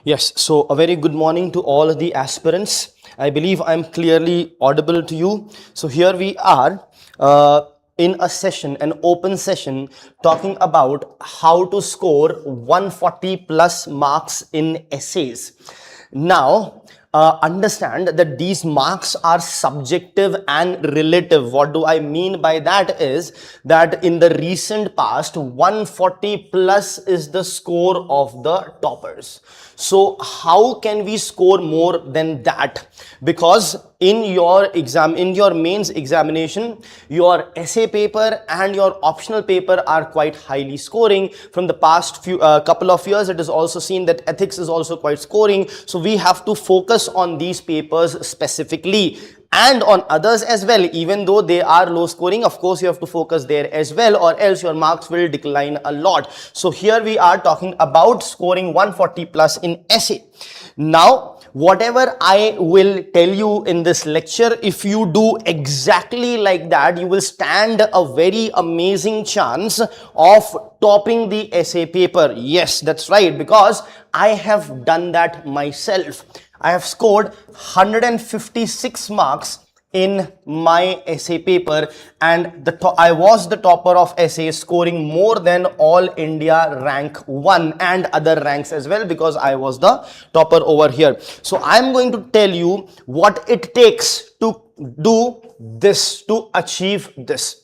Yes, so a very good morning to all the aspirants. I believe I'm clearly audible to you. So here we are in a session, an open session, talking about how to score 140 plus marks in essays. Now, understand that these marks are subjective and relative. What do I mean by that is that in the recent past, 140 plus is the score of the toppers. So how can we score more than that? Because in your exam, in your mains examination, your essay paper and your optional paper are quite highly scoring. From the past few couple of years, it is also seen that ethics is also quite scoring. So we have to focus on these papers specifically, and on others as well. Even though they are low scoring, of course you have to focus there as well, or else your marks will decline a lot. So here we are talking about scoring 140 plus in essay. Now whatever I will tell you in this lecture, if you do exactly like that, you will stand a very amazing chance of topping the essay paper. Yes, that's right, because I have done that myself. I have scored 156 marks in my essay paper, and I was the topper of essays, scoring more than all India rank 1 and other ranks as well, because I was the topper over here. So I'm going to tell you what it takes to do this, to achieve this.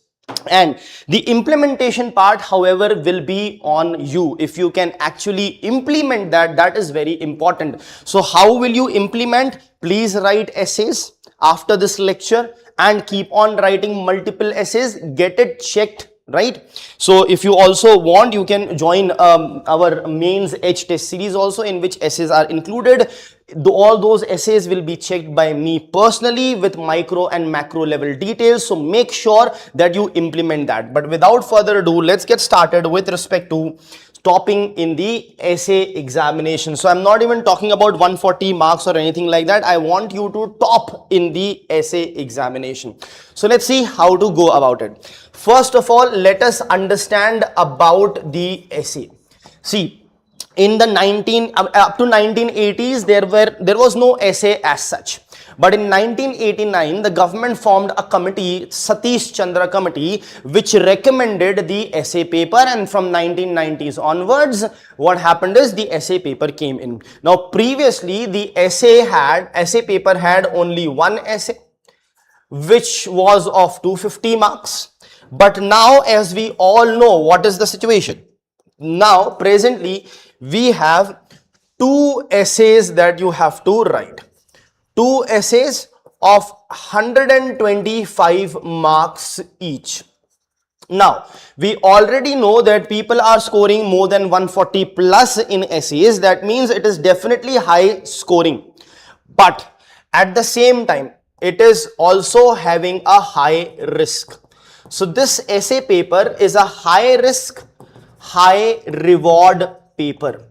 And the implementation part, however, will be on you. If you can actually implement that, that is very important. So how will you implement? Please write essays after this lecture and keep on writing multiple essays. Get it checked, right? So if you also want, you can join our mains edge test series also, in which essays are included. All those essays will be checked by me personally with micro and macro level details. So make sure that you implement that. But without further ado, let's get started with respect to topping in the essay examination. So I'm not even talking about 140 marks or anything like that. I want you to top in the essay examination. So let's see how to go about it. First of all, let us understand about the essay. See, in the up to 1980s, there was no essay as such. But in 1989, the government formed a committee, Satish Chandra Committee, which recommended the essay paper. And from 1990s onwards, what happened is the essay paper came in. Now, previously, the essay paper had only one essay, which was of 250 marks. But now, as we all know, what is the situation? Now, presently, we have two essays that you have to write. Two essays of 125 marks each. Now, we already know that people are scoring more than 140 plus in essays. That means it is definitely high scoring. But at the same time, it is also having a high risk. So this essay paper is a high risk, high reward paper.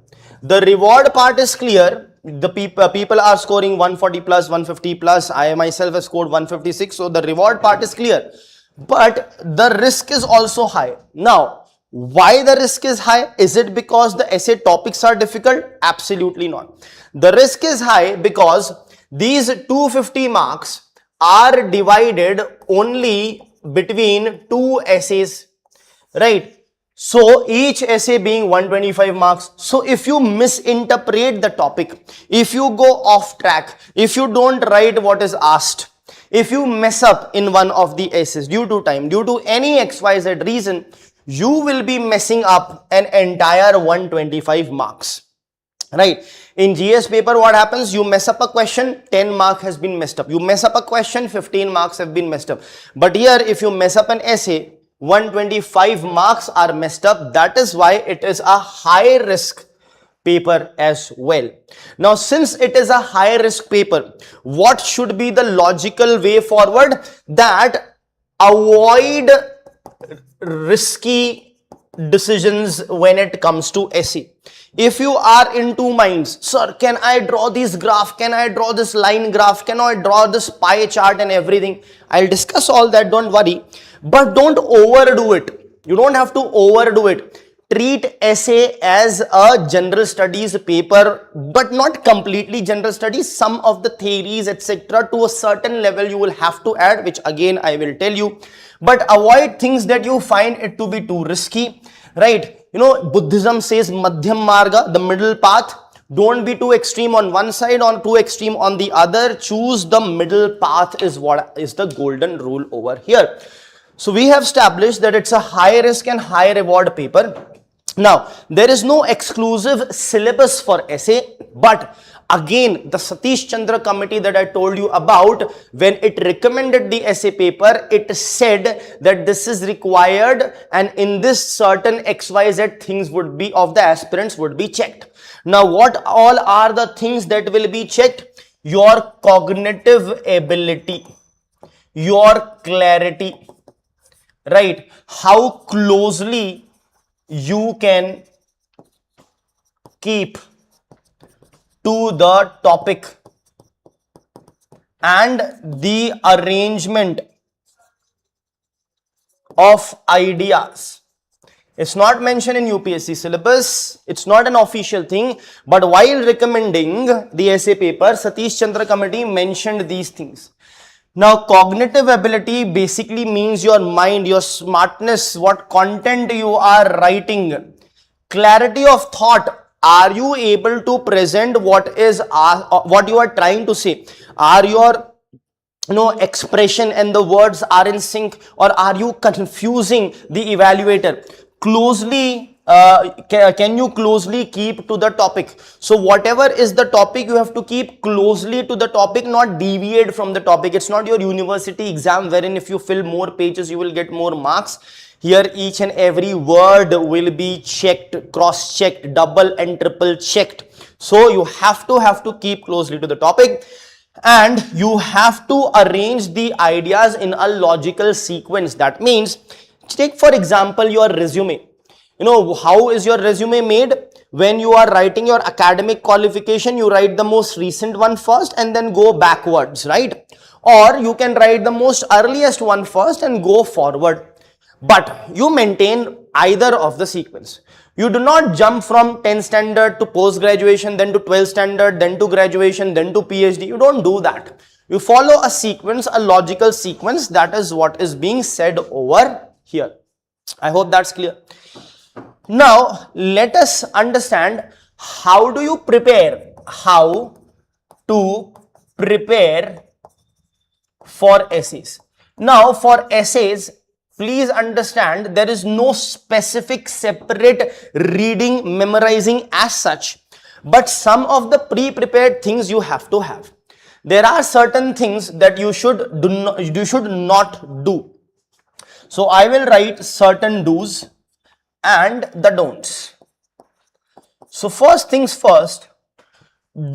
The reward part is clear. The people are scoring 140 plus, 150 plus. I myself have scored 156. So the reward part is clear. But the risk is also high. Now, why the risk is high? Is it because the essay topics are difficult? Absolutely not. The risk is high because these 250 marks are divided only between two essays, right? So each essay being 125 marks. So if you misinterpret the topic, if you go off track, if you don't write what is asked, if you mess up in one of the essays due to time, due to any XYZ reason, you will be messing up an entire 125 marks. Right? In GS paper, what happens? You mess up a question, 10 mark has been messed up. You mess up a question, 15 marks have been messed up. But here, if you mess up an essay, 125 marks are messed up. That is why it is a high risk paper as well. Now, since it is a high risk paper, what should be the logical way forward? That avoid risky decisions when it comes to essay. If you are in two minds, sir, can I draw this graph? Can I draw this line graph? Can I draw this pie chart and everything? I'll discuss all that, don't worry. But don't overdo it. You don't have to overdo it. Treat essay as a general studies paper, but not completely general studies. Some of the theories, etc., to a certain level you will have to add, which again I will tell you. But avoid things that you find it to be too risky, right? You know, Buddhism says madhyam marga, the middle path. Don't be too extreme on one side or too extreme on the other. Choose the middle path is what is the golden rule over here. So we have established that it's a high risk and high reward paper. Now, there is no exclusive syllabus for essay, but again, the Satish Chandra committee that I told you about, when it recommended the essay paper, it said that this is required and in this certain XYZ things would be of the aspirants would be checked. Now, what all are the things that will be checked? Your cognitive ability, your clarity, right? How closely you can keep to the topic and the arrangement of ideas. It's not mentioned in UPSC syllabus, it's not an official thing, but while recommending the essay paper, Satish Chandra committee mentioned these things. Now, cognitive ability basically means your mind, your smartness, what content you are writing. Clarity of thought. Are you able to present what you are trying to say? Are your expression and the words are in sync, or are you confusing the evaluator? Can you closely keep to the topic? So whatever is the topic, you have to keep closely to the topic, not deviate from the topic. It's not your university exam wherein if you fill more pages you will get more marks. Here each and every word will be checked, cross checked, double and triple checked. So you have to keep closely to the topic, and you have to arrange the ideas in a logical sequence. That means, take for example your resume. You know, how is your resume made? When you are writing your academic qualification, you write the most recent one first and then go backwards, right? Or you can write the most earliest one first and go forward. But you maintain either of the sequence. You do not jump from 10 standard to post graduation, then to 12 standard, then to graduation, then to PhD. You don't do that. You follow a sequence, a logical sequence. That is what is being said over here. I hope that's clear. Now, let us understand how do you prepare, how to prepare for essays. Now, for essays, please understand there is no specific separate reading, memorizing as such, but some of the pre-prepared things you have to have. There are certain things that you should not do. So I will write certain do's and the don'ts. So first things first,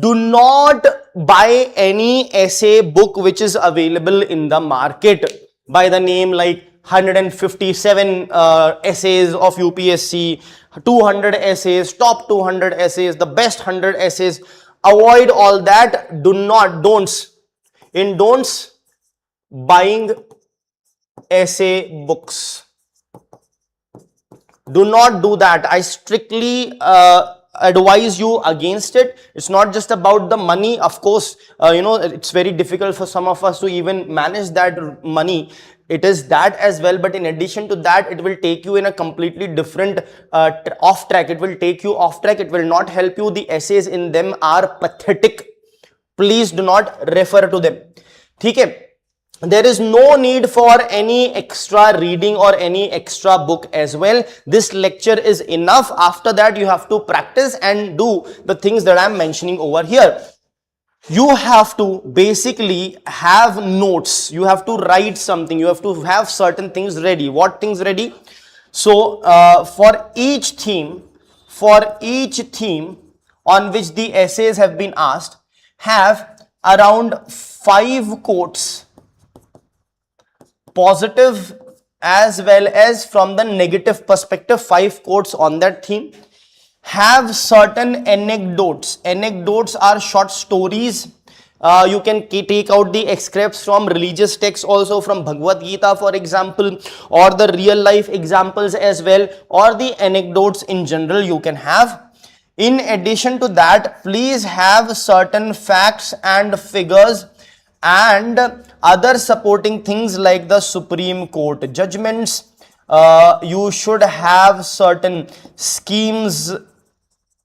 do not buy any essay book which is available in the market by the name like 157 essays of UPSC, 200 essays, top 200 essays, the best 100 essays. Avoid all that. Don'ts. In don'ts, buying essay books. Do not do that. I strictly advise you against it. It's not just about the money. Of course, it's very difficult for some of us to even manage that money. It is that as well, but in addition to that, it will take you in a completely different off track. It will take you off track. It will not help you. The essays in them are pathetic. Please do not refer to them. Okay? There is no need for any extra reading or any extra book as well. This lecture is enough. After that, you have to practice and do the things that I am mentioning over here. You have to basically have notes. You have to write something. You have to have certain things ready. What things ready? So, for each theme on which the essays have been asked, have around 5 quotes, positive as well as from the negative perspective, 5 quotes on that theme. Have certain anecdotes. Anecdotes are short stories. You can take out the excerpts from religious texts also, from Bhagavad Gita for example, or the real life examples as well, or the anecdotes in general you can have. In addition to that, please have certain facts and figures and other supporting things like the Supreme Court judgments. You should have certain schemes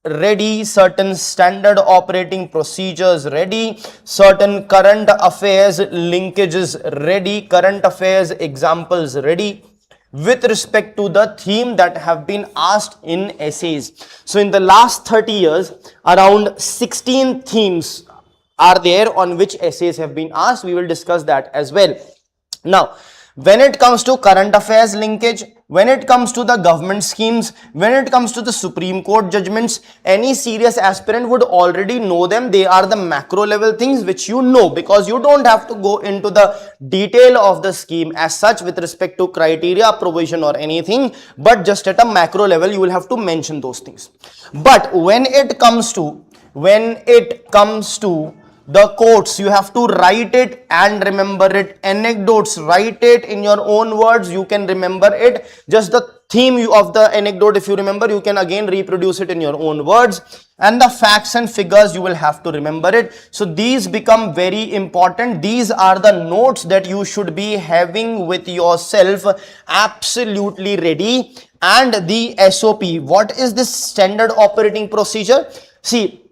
ready, certain standard operating procedures ready, certain current affairs linkages ready, current affairs examples ready with respect to the theme that have been asked in essays. So in the last 30 years, around 16 themes are there on which essays have been asked. We will discuss that as well. Now, when it comes to current affairs linkage, when it comes to the government schemes, when it comes to the Supreme Court judgments, any serious aspirant would already know them. They are the macro level things which you know, because you don't have to go into the detail of the scheme as such with respect to criteria, provision or anything, but just at a macro level you will have to mention those things. But when it comes to the quotes, you have to write it and remember it. Anecdotes, write it in your own words, you can remember it. Just the theme of the anecdote, if you remember, you can again reproduce it in your own words. And the facts and figures, you will have to remember it. So these become very important. These are the notes that you should be having with yourself absolutely ready. And the SOP, what is this standard operating procedure? See,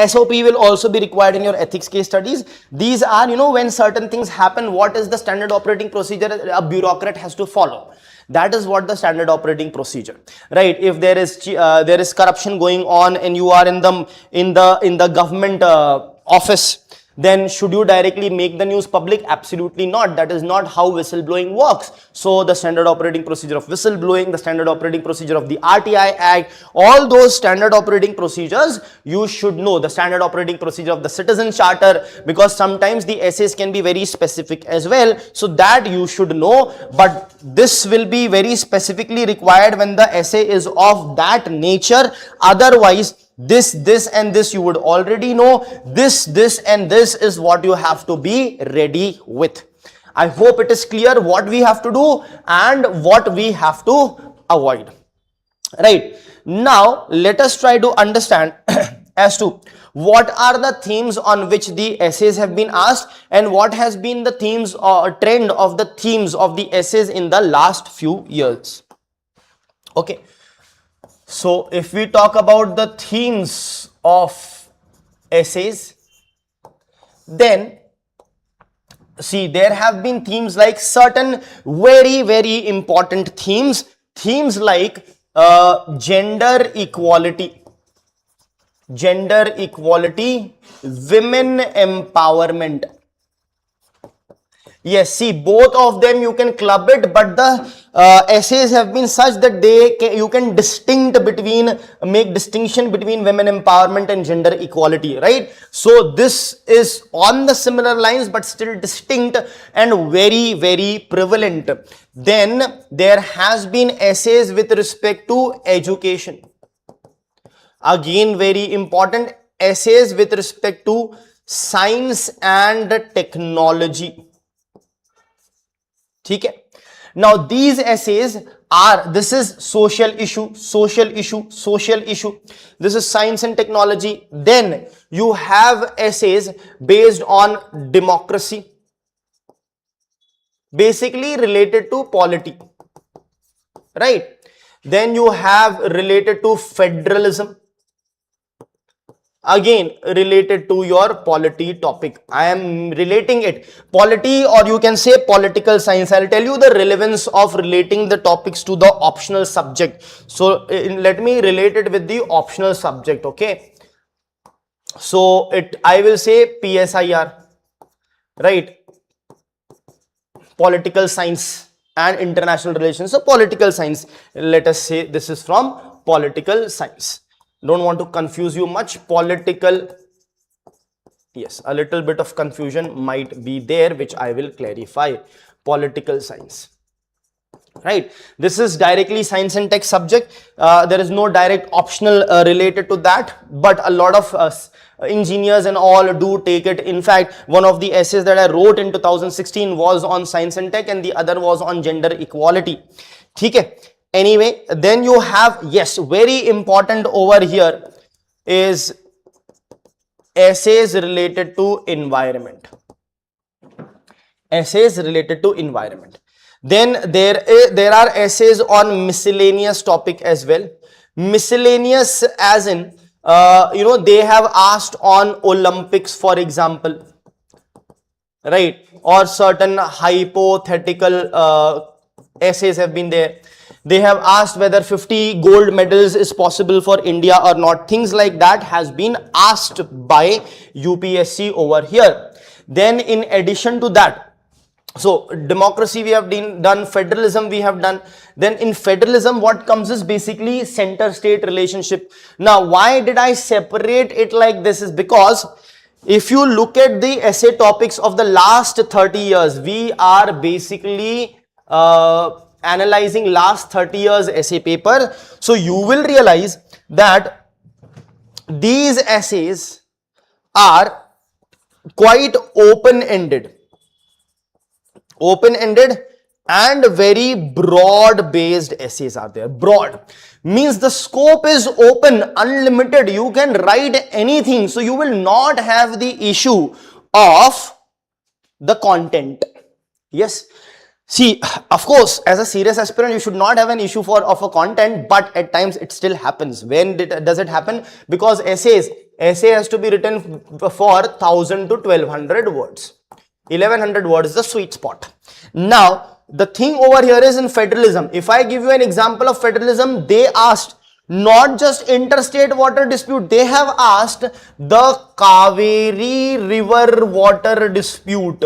SOP will also be required in your ethics case studies. These are, when certain things happen, what is the standard operating procedure a bureaucrat has to follow? That is what the standard operating procedure, right? If there is corruption going on and you are in the government office, then should you directly make the news public? Absolutely not. That is not how whistleblowing works. So the standard operating procedure of whistleblowing, the standard operating procedure of the RTI Act, all those standard operating procedures you should know. The standard operating procedure of the citizen charter, because sometimes the essays can be very specific as well, so that you should know. But this will be very specifically required when the essay is of that nature. Otherwise, this and this you would already know. This and this is what you have to be ready with. I hope it is clear what we have to do and what we have to avoid. Right. Now, let us try to understand as to what are the themes on which the essays have been asked and what has been the themes or trend of the themes of the essays in the last few years. Okay. So, if we talk about the themes of essays, then see, there have been themes like certain very important themes like gender equality, women empowerment. Yes, see, both of them you can club it, but the essays have been such that you can make distinction between women empowerment and gender equality, right? So this is on the similar lines but still distinct and very prevalent. Then there has been essays with respect to education. Again, very important, essays with respect to science and technology. Okay. Now these essays are, this is social issue, this is science and technology. Then you have essays based on democracy, basically related to polity, right? Then you have related to federalism, again related to your polity topic. I am relating it, polity, or you can say political science. I'll tell you the relevance of relating the topics to the optional subject. So let me relate it with the optional subject. Okay, so I will say PSIR, right? Political science and international relations. So political science, let us say this is from political science. Don't want to confuse you much. Political, yes, a little bit of confusion might be there, which I will clarify. Political science. right? This is directly science and tech subject. There is no direct optional related to that, but a lot of engineers and all do take it. In fact, one of the essays that I wrote in 2016 was on science and tech, and the other was on gender equality. Okay. Anyway, then you have, yes, very important over here is essays related to environment. Essays related to environment. Then there are essays on miscellaneous topic as well. Miscellaneous as in, they have asked on Olympics, for example, right? Or certain hypothetical essays have been there. They have asked whether 50 gold medals is possible for India or not. Things like that has been asked by UPSC over here. Then in addition to that, so democracy we have done, federalism we have done. Then in federalism what comes is basically center state relationship. Now why did I separate it like this is because if you look at the essay topics of the last 30 years, we are basically analyzing last 30 years essay paper. So you will realize that these essays are quite open-ended and very broad based essays are there. Broad means the scope is open, unlimited. You can write anything. So you will not have the issue of the content. Yes. See, of course, as a serious aspirant, you should not have an issue of a content, but at times it still happens. When does it happen? Because essay has to be written for 1000 to 1200 words. 1100 words is the sweet spot. Now, the thing over here is in federalism. If I give you an example of federalism, they asked not just interstate water dispute, they have asked the Kaveri river water dispute.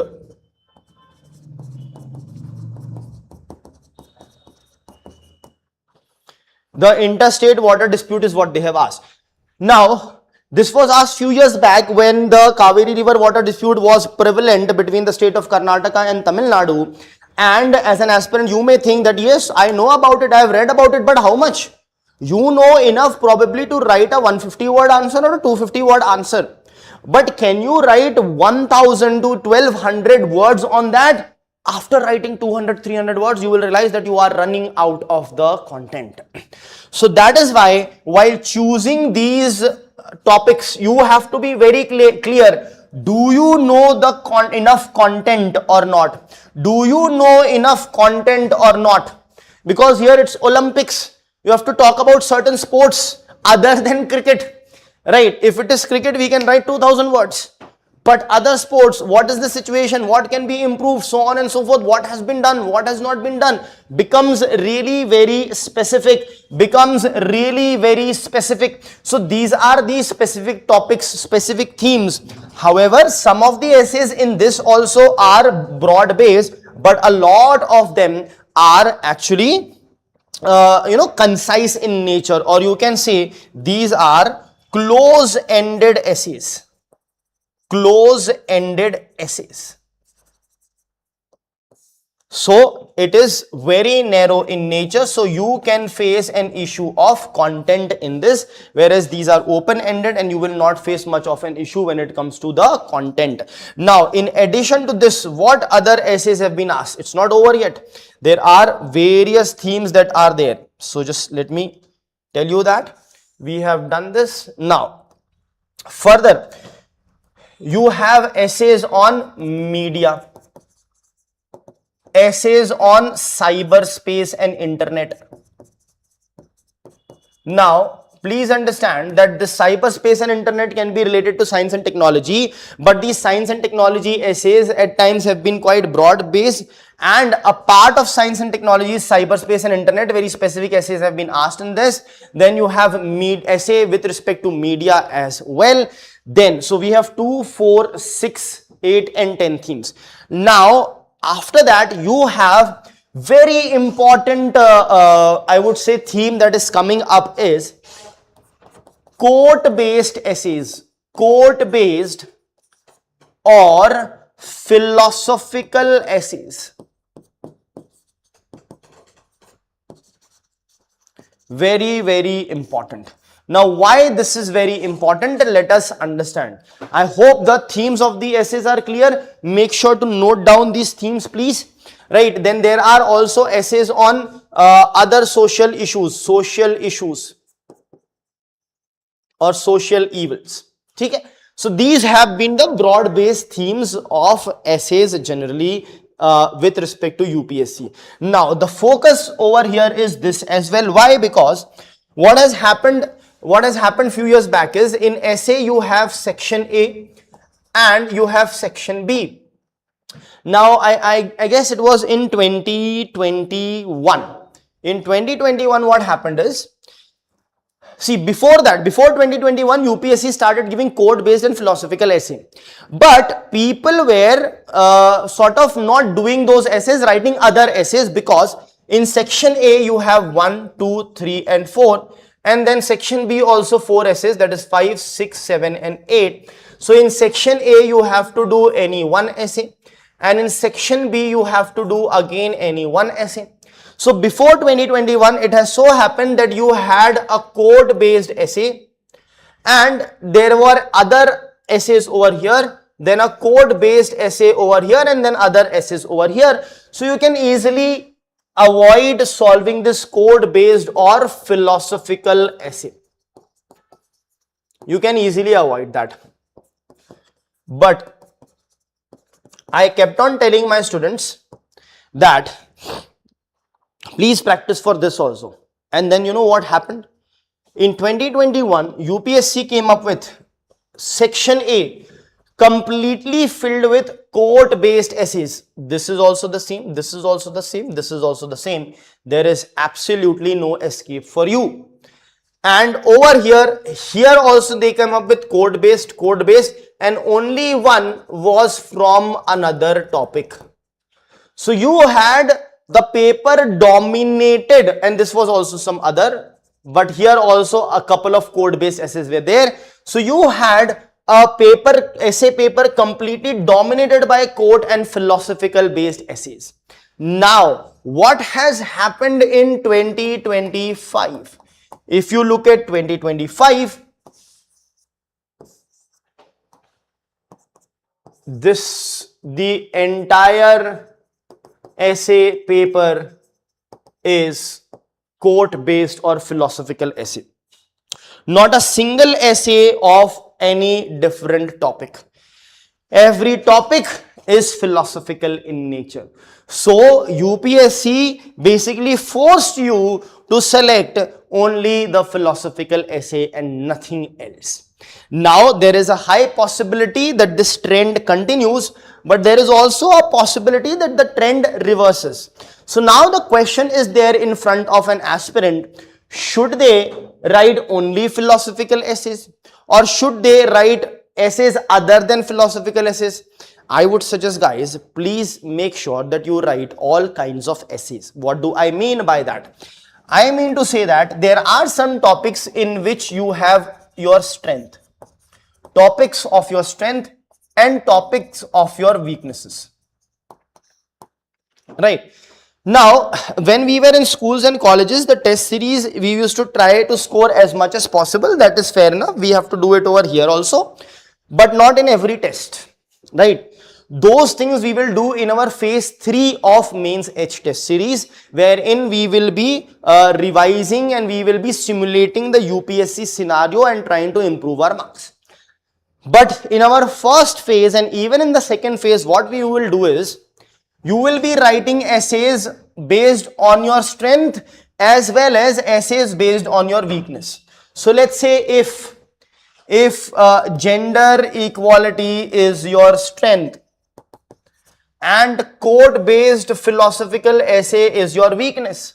The interstate water dispute is what they have asked. Now, this was asked few years back when the Kaveri river water dispute was prevalent between the state of Karnataka and Tamil Nadu. And as an aspirant, you may think that yes, I know about it, I have read about it, but how much? You know enough probably to write a 150 word answer or a 250 word answer. But can you write 1000 to 1200 words on that? After writing 200, 300 words, you will realize that you are running out of the content. So that is why while choosing these topics, you have to be very clear. Do you know the enough content or not? Do you know enough content or not? Because here it's Olympics. You have to talk about certain sports other than cricket, right? If it is cricket, we can write 2000 words. But other sports, what is the situation? What can be improved? So on and so forth. What has been done? What has not been done? Becomes really very specific. So these are the specific topics, specific themes. However, some of the essays in this also are broad based, but a lot of them are actually concise in nature, or you can say these are close-ended essays. So it is very narrow in nature, so you can face an issue of content in this, whereas these are open-ended and you will not face much of an issue when it comes to the content. Now, in addition to this, what other essays have been asked? It's not over yet. There are various themes that are there. So just let me tell you that we have done this. Now, further, you have essays on media, essays on cyberspace and internet. Now, please understand that the cyberspace and internet can be related to science and technology, but these science and technology essays at times have been quite broad based, and a part of science and technology is cyberspace and internet. Very specific essays have been asked in this. Then you have essay with respect to media as well. Then, so we have 2, 4, 6, 8 and 10 themes. Now, after that, you have very important, I would say, theme that is coming up is quote-based essays, quote-based or philosophical essays. Very, very important. Now, why this is very important, let us understand. I hope the themes of the essays are clear. Make sure to note down these themes, please. Right, then there are also essays on other social issues or social evils. Okay? So these have been the broad based themes of essays generally with respect to UPSC. Now the focus over here is this as well. Why? Because what has happened few years back is, in essay you have section A and you have section B. Now I guess it was in 2021. In 2021 what happened is, see, before 2021, UPSC started giving code-based and philosophical essay. But people were sort of not doing those essays, writing other essays, because in section A, you have 1, 2, 3 and 4. And then section B also 4 essays, that is 5, 6, 7 and 8. So in section A, you have to do any one essay. And in section B, you have to do again any one essay. So before 2021, it has so happened that you had a code-based essay and there were other essays over here, then a code-based essay over here, and then other essays over here. So you can easily avoid solving this code-based or philosophical essay. You can easily avoid that. But I kept on telling my students that please practice for this also. And then you know what happened? In 2021, UPSC came up with section A completely filled with quote-based essays. This is also the same, this is also the same, this is also the same. There is absolutely no escape for you. And over here also they come up with code-based, and only one was from another topic. So you had the paper dominated, and this was also some other, but here also a couple of code-based essays were there. So you had a essay paper completely dominated by quote and philosophical based essays. Now, what has happened in 2025? If you look at 2025, the entire essay paper is quote-based or philosophical essay. Not a single essay of any different topic. Every topic is philosophical in nature. So UPSC basically forced you to select only the philosophical essay and nothing else. Now there is a high possibility that this trend continues, but there is also a possibility that the trend reverses. So now the question is there in front of an aspirant: should they write only philosophical essays, or should they write essays other than philosophical essays? I would suggest, guys, please make sure that you write all kinds of essays. What do I mean by that? I mean to say that there are some topics in which you have your strength, topics of your strength and topics of your weaknesses. Right. Now, when we were in schools and colleges, the test series, we used to try to score as much as possible. That is fair enough. We have to do it over here also, but not in every test. Right. Those things we will do in our phase 3 of mains H test series, wherein we will be revising and we will be simulating the UPSC scenario and trying to improve our marks. But in our first phase and even in the second phase, what we will do is, you will be writing essays based on your strength as well as essays based on your weakness. So let's say if gender equality is your strength and quote-based philosophical essay is your weakness,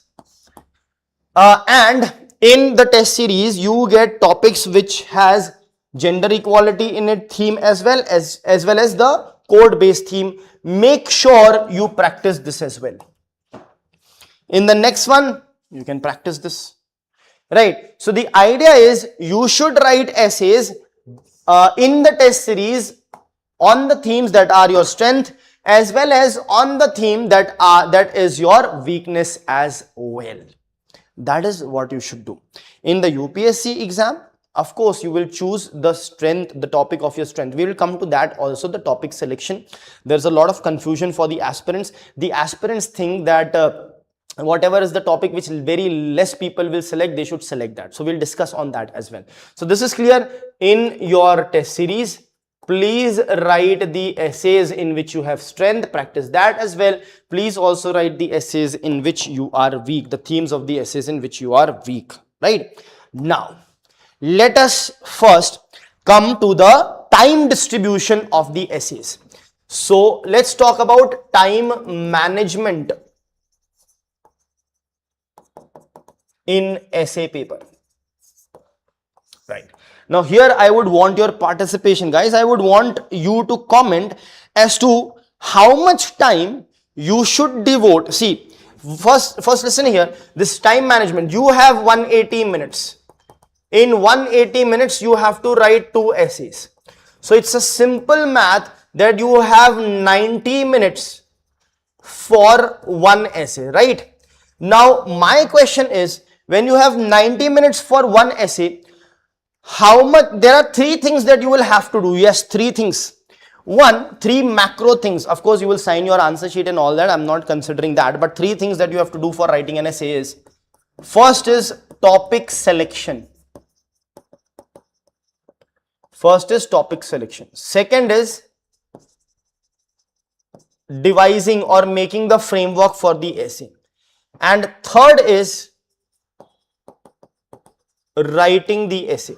and in the test series you get topics which has gender equality in it theme as well as the quote-based theme, make sure you practice this as well. In the next one, you can practice this. Right. So the idea is you should write essays in the test series on the themes that are your strength as well as on the theme that is your weakness as well. That is what you should do. In the UPSC exam, of course, you will choose the strength, the topic of your strength. We will come to that also, the topic selection. There's a lot of confusion for the aspirants. The aspirants think that whatever is the topic which very less people will select, they should select that. So we'll discuss on that as well. So this is clear. In your test series, please write the essays in which you have strength, practice that as well. Please also write the essays in which you are weak, the themes of the essays in which you are weak, right? Now, let us first come to the time distribution of the essays. So let's talk about time management in essay paper, right? Now here I would want your participation, guys. I would want you to comment as to how much time you should devote. See, first listen here, this time management, you have 180 minutes. In 180 minutes, you have to write 2 essays. So it's a simple math that you have 90 minutes for 1 essay, right? Now, my question is, when you have 90 minutes for 1 essay, how much, there are 3 things that you will have to do. Yes, 3 things. 1, 3 macro things. Of course, you will sign your answer sheet and all that. I'm not considering that. But 3 things that you have to do for writing an essay is, first is topic selection. First is topic selection. Second is devising or making the framework for the essay. And third is writing the essay.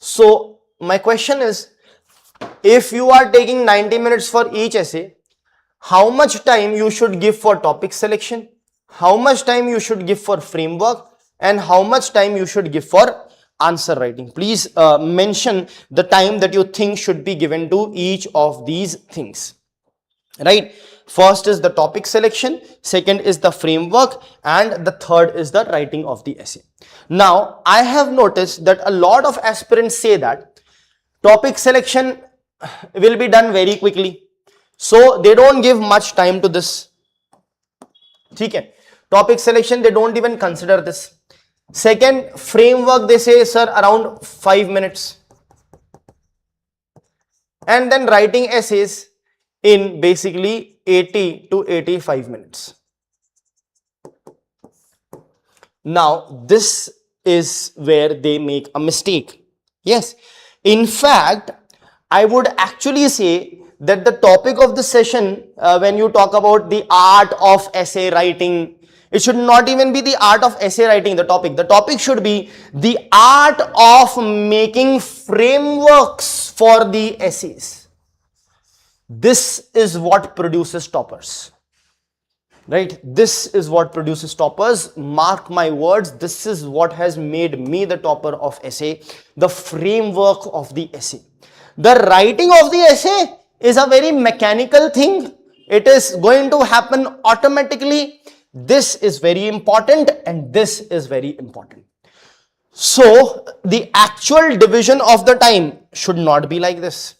So my question is, if you are taking 90 minutes for each essay, how much time you should give for topic selection, how much time you should give for framework, and how much time you should give for answer writing? Please mention the time that you think should be given to each of these things, right? First is the topic selection, second is the framework, and the third is the writing of the essay. Now, I have noticed that a lot of aspirants say that topic selection will be done very quickly, so they don't give much time to this. Okay. Topic selection, they don't even consider this. Second, framework, they say, sir, around 5 minutes. And then writing essays in basically 80 to 85 minutes. Now, this is where they make a mistake. Yes, in fact, I would actually say that the topic of the session, when you talk about the art of essay writing, it should not even be the art of essay writing, the topic. The topic should be the art of making frameworks for the essays. This is what produces toppers, right? This is what produces toppers. Mark my words, this is what has made me the topper of essay, the framework of the essay. The writing of the essay is a very mechanical thing. It is going to happen automatically. This is very important and this is very important. So the actual division of the time should not be like this.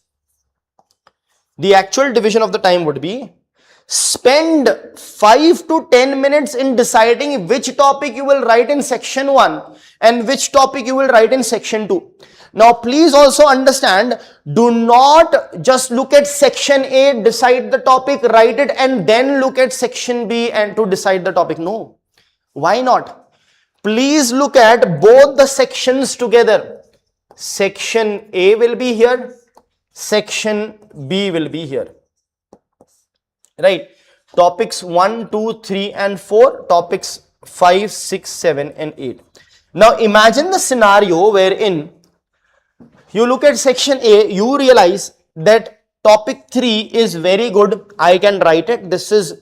The actual division of the time would be, spend 5 to 10 minutes in deciding which topic you will write in section 1 and which topic you will write in section 2. Now, please also understand, do not just look at section A, decide the topic, write it, and then look at section B and to decide the topic. No. Why not? Please look at both the sections together. Section A will be here, section B will be here. Right? Topics 1, 2, 3, and 4, topics 5, 6, 7, and 8. Now, imagine the scenario wherein you look at section A, you realize that topic 3 is very good. I can write it. This is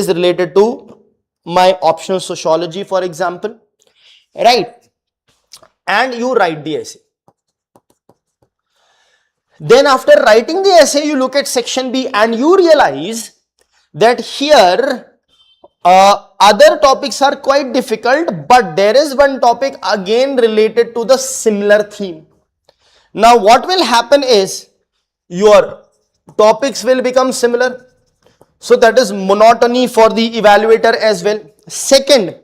related to my optional sociology, for example, right? And you write the essay. Then after writing the essay, you look at section B and you realize that here other topics are quite difficult, but there is one topic again related to the similar theme. Now, what will happen is your topics will become similar. So that is monotony for the evaluator as well. Second,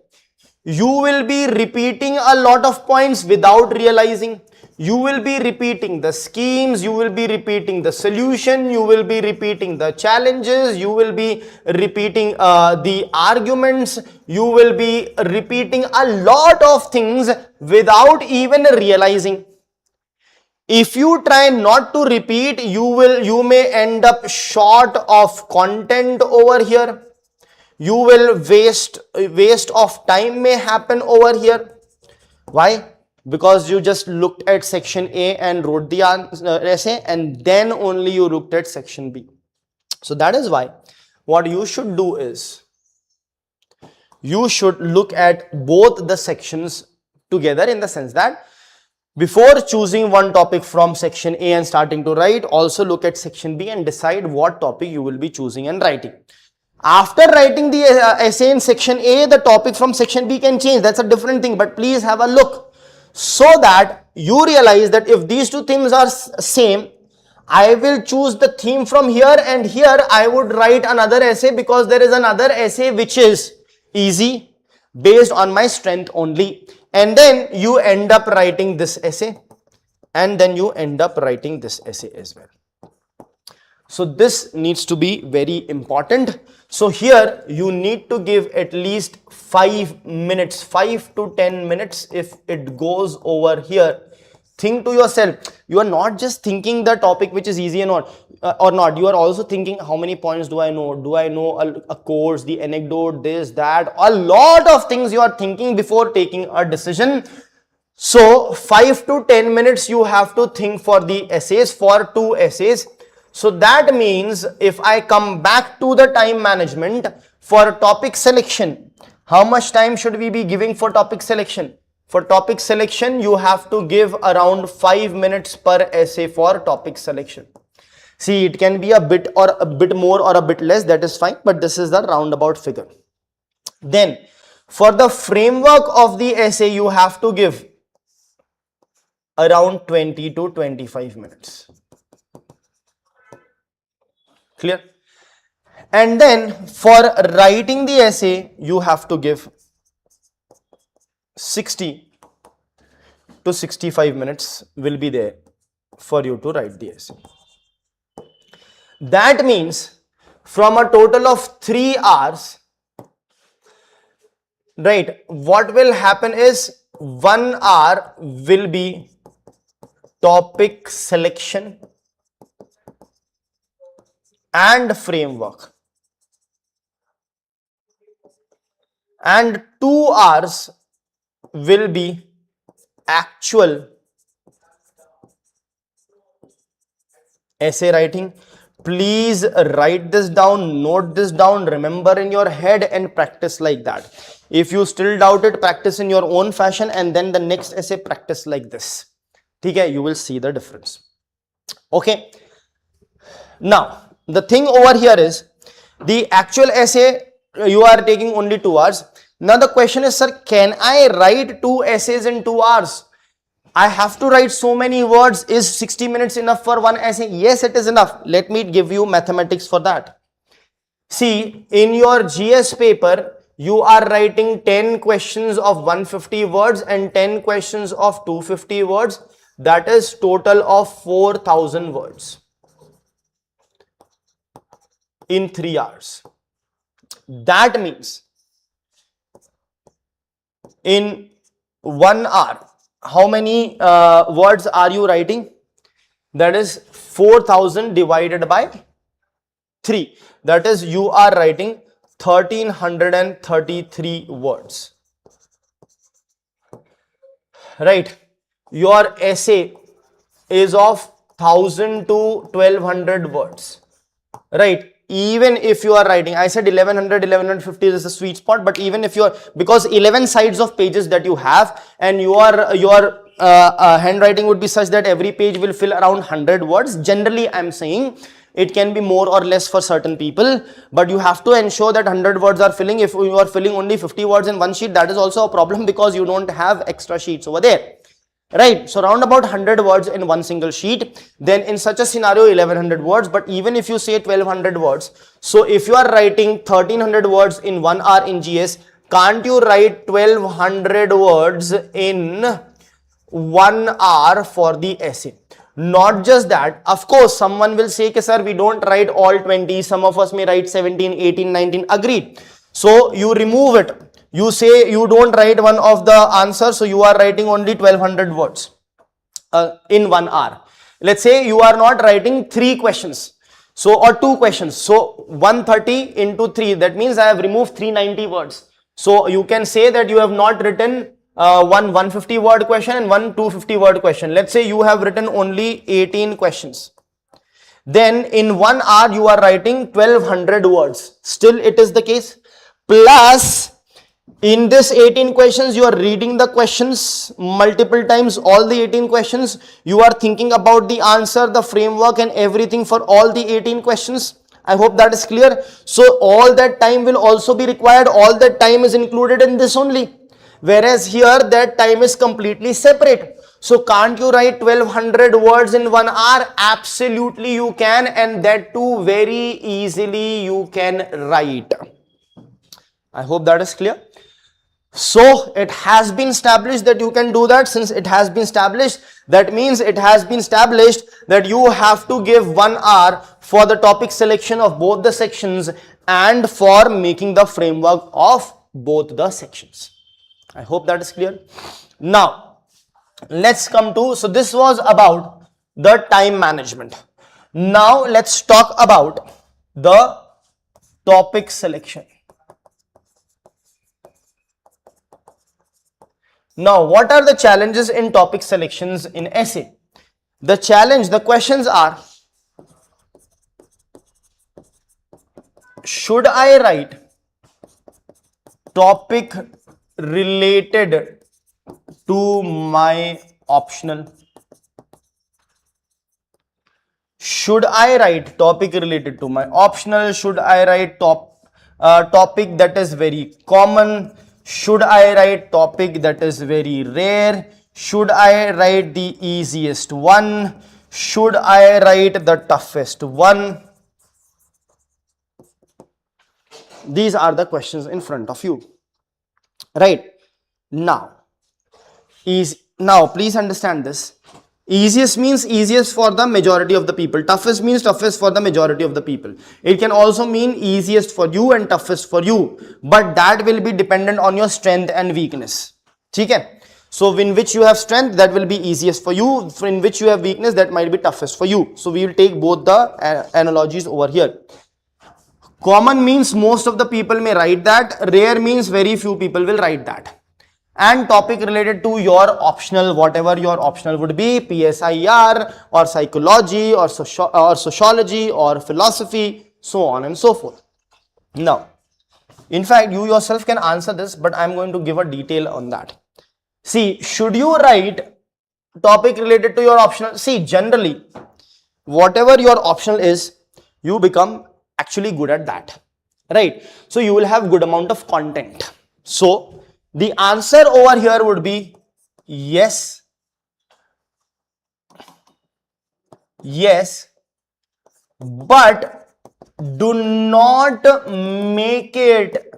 you will be repeating a lot of points without realizing. You will be repeating the schemes, you will be repeating the solution, you will be repeating the challenges, you will be repeating the arguments, you will be repeating a lot of things without even realizing. If you try not to repeat, you may end up short of content over here. You will waste of time may happen over here. Why? Because you just looked at section A and wrote the essay, and then only you looked at section B. So that is why what you should do is you should look at both the sections together, in the sense that before choosing one topic from section A and starting to write, also look at section B and decide what topic you will be choosing and writing. After writing the essay in section A, the topic from section B can change. That's a different thing, but please have a look so that you realize that if these two themes are same, I will choose the theme from here, and here I would write another essay because there is another essay which is easy based on my strength only. And then you end up writing this essay, and then you end up writing this essay as well. So this needs to be very important. So here you need to give at least 5 minutes, 5 to 10 minutes. If it goes over here, think to yourself, you are not just thinking the topic which is easy or not, you are also thinking how many points do I know? Do I know a course, the anecdote, this, that, a lot of things you are thinking before taking a decision. So 5 to 10 minutes you have to think for the essays, for 2 essays. So that means if I come back to the time management for topic selection, how much time should we be giving for topic selection? For topic selection, you have to give around 5 minutes per essay for topic selection. See, it can be a bit more or a bit less, that is fine, but this is the roundabout figure. Then for the framework of the essay, you have to give around 20 to 25 minutes. Clear? And then for writing the essay, you have to give 60 to 65 minutes will be there for you to write the essay. That means from a total of 3 hours, right, what will happen is 1 hour will be topic selection and framework, and 2 hours will be actual essay writing. Please write this down, note this down, remember in your head and practice like that. If you still doubt it, practice in your own fashion, and then the next essay practice like this. Okay, you will see the difference. Okay. Now, the thing over here is the actual essay you are taking only 2 hours. Now the question is, sir, can I write 2 essays in 2 hours? I have to write so many words. Is 60 minutes enough for one essay? Yes, it is enough. Let me give you mathematics for that. See, in your GS paper, you are writing 10 questions of 150 words and 10 questions of 250 words. That is total of 4,000 words in 3 hours. That means in 1 hour, how many words are you writing? That is 4,000 divided by 3. That is, you are writing 1,333 words. Right. Your essay is of 1,000 to 1,200 words. Right. Even if you are writing, I said 1100, 1150 is the sweet spot, but even if you are, because 11 sides of pages that you have, and your handwriting would be such that every page will fill around 100 words. Generally, I am saying it can be more or less for certain people, but you have to ensure that 100 words are filling. If you are filling only 50 words in one sheet, that is also a problem because you don't have extra sheets over there. Right, so around about 100 words in one single sheet. Then in such a scenario, 1100 words. But even if you say 1200 words, so if you are writing 1300 words in 1 hour in GS, Can't you write 1200 words in 1 hour for the essay? Not just that, of course, someone will say, sir, we don't write all 20. Some of us may write 17, 18, 19. Agreed. So you remove it. You say you don't write one of the answers, so you are writing only 1200 words in 1 hour. Let's say you are not writing 3 questions. So, or 2 questions. So 130 into 3, that means I have removed 390 words. So you can say that you have not written one 150 word question and one 250 word question. Let's say you have written only 18 questions. Then in 1 hour you are writing 1200 words. Still it is the case. Plus in this 18 questions you are reading the questions multiple times, all the 18 questions. You are thinking about the answer, the framework and everything for all the 18 questions. I hope that is clear. So all that time will also be required. All that time is included in this only. Whereas here that time is completely separate. So can't you write 1200 words in 1 hour? Absolutely you can, and that too very easily you can write. I hope that is clear. So it has been established that you can do that. Since it has been established, that means it has been established that you have to give 1 hour for the topic selection of both the sections and for making the framework of both the sections. I hope that is clear. Now let's come to, so this was about the time management. Now let's talk about the topic selection. Now, what are the challenges in topic selections in essay? The questions are, should I write topic related to my optional? Should I write topic related to my optional? Should I write topic that is very common? Should I write topic that is very rare? Should I write the easiest one? Should I write the toughest one? These are the questions in front of you. Right. Now please understand this. Easiest means easiest for the majority of the people. Toughest means toughest for the majority of the people. It can also mean easiest for you and toughest for you, but that will be dependent on your strength and weakness. Okay? So in which you have strength, that will be easiest for you. In which you have weakness, that might be toughest for you. So we will take both the analogies over here. Common means most of the people may write that. Rare means very few people will write that. And topic related to your optional, whatever your optional would be, PSIR or psychology or sociology or philosophy, so on and so forth. Now, in fact, you yourself can answer this, but I'm going to give a detail on that. See, should you write topic related to your optional? See, generally, whatever your optional is, you become actually good at that, right? So you will have good amount of content. So the answer over here would be yes, but do not make it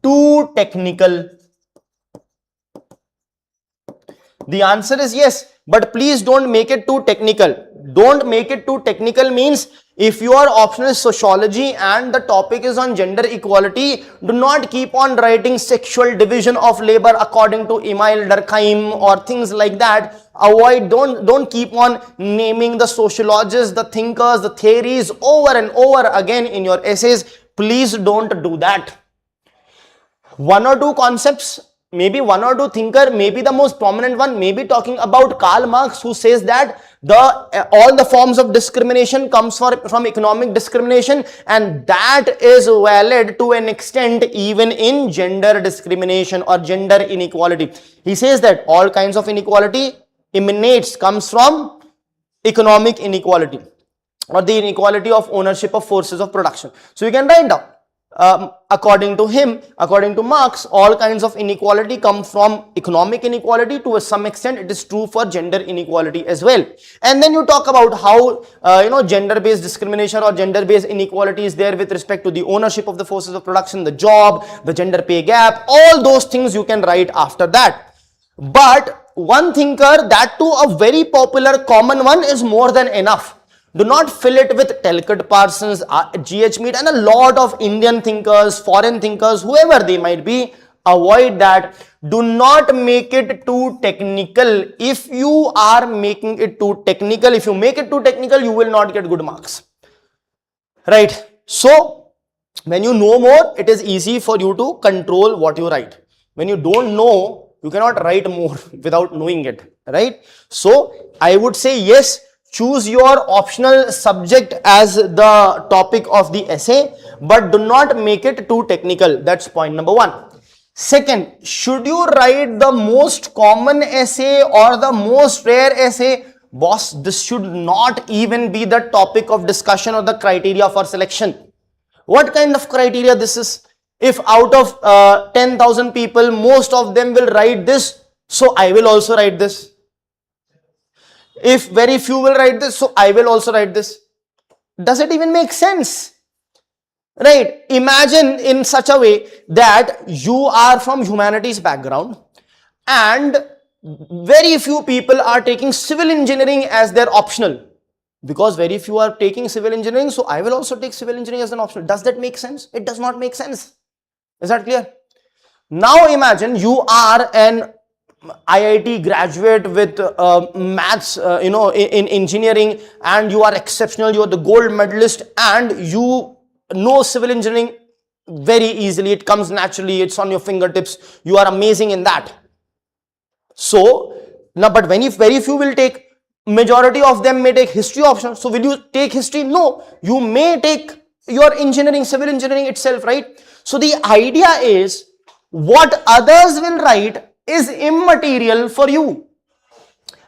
too technical. The answer is yes, but please don't make it too technical. Don't make it too technical means if your option is sociology and the topic is on gender equality, do not keep on writing sexual division of labor according to Emile Durkheim or things like that. Avoid, don't keep on naming the sociologists, the thinkers, the theories over and over again in your essays. Please don't do that. One or two concepts, maybe one or two thinker, maybe the most prominent one, maybe talking about Karl Marx, who says that all the forms of discrimination comes from economic discrimination, and that is valid to an extent even in gender discrimination or gender inequality. He says that all kinds of inequality comes from economic inequality or the inequality of ownership of forces of production. So you can write down. According to him, according to Marx, all kinds of inequality come from economic inequality. To some extent, it is true for gender inequality as well. And then you talk about how gender-based discrimination or gender-based inequality is there with respect to the ownership of the forces of production, the job, the gender pay gap. All those things you can write after that. But one thinker, that too a very popular common one, is more than enough. Do not fill it with Talcott Parsons, G.H. Mead and a lot of Indian thinkers, foreign thinkers, whoever they might be. Avoid that. Do not make it too technical. If you are making it too technical, if you make it too technical, you will not get good marks. Right? So, when you know more, it is easy for you to control what you write. When you don't know, you cannot write more without knowing it. Right? So, I would say yes. Choose your optional subject as the topic of the essay, but do not make it too technical. That's point number one. Second, should you write the most common essay or the most rare essay? Boss, this should not even be the topic of discussion or the criteria for selection. What kind of criteria this is? If out of 10,000 people, most of them will write this, so I will also write this. If very few will write this, so I will also write this. Does it even make sense? Right? Imagine in such a way that you are from humanities background and very few people are taking civil engineering as their optional. Because very few are taking civil engineering, so I will also take civil engineering as an optional. Does that make sense? It does not make sense. Is that clear? Now imagine you are an IIT graduate with maths, in engineering, and you are exceptional, you are the gold medalist, and you know civil engineering very easily. It comes naturally, it's on your fingertips, you are amazing in that. So, now, but when if very few will take, majority of them may take history option. So, will you take history? No, you may take your engineering, civil engineering itself, right? So, the idea is what others will write is immaterial for you,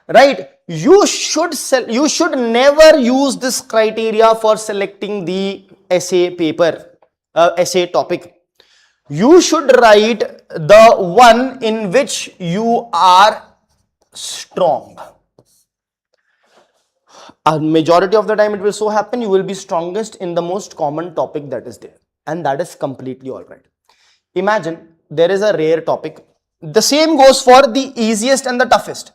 right? You should never use this criteria for selecting the essay paper, essay topic. You should write the one in which you are strong. A majority of the time it will so happen you will be strongest in the most common topic that is there, and that is completely all right. Imagine there is a rare topic. The same goes for the easiest and the toughest.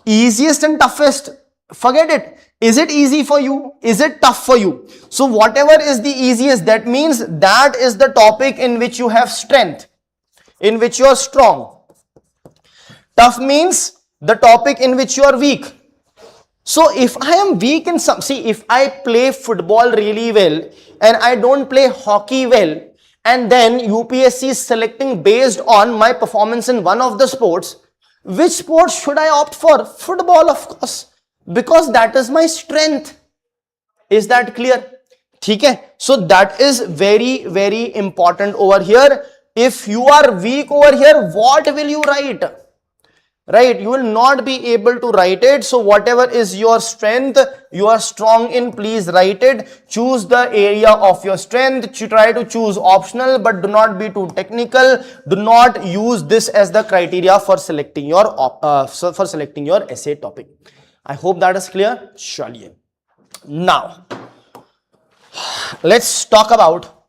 Easiest and toughest, forget it. Is it easy for you? Is it tough for you? So whatever is the easiest, that means that is the topic in which you have strength, in which you are strong. Tough means the topic in which you are weak. So if I am weak in some, see, if I play football really well and I don't play hockey well, and then UPSC is selecting based on my performance in one of the sports, which sport should I opt for? Football, of course, because that is my strength. Is that clear? Okay? So that is very, very important over here. If you are weak over here, what will you write? Right? You will not be able to write it. So whatever is your strength, you are strong in, please write it. Choose the area of your strength. Try to choose optional, but do not be too technical. Do not use this as the criteria for selecting your essay topic. I hope that is clear. Surely. Now, let's talk about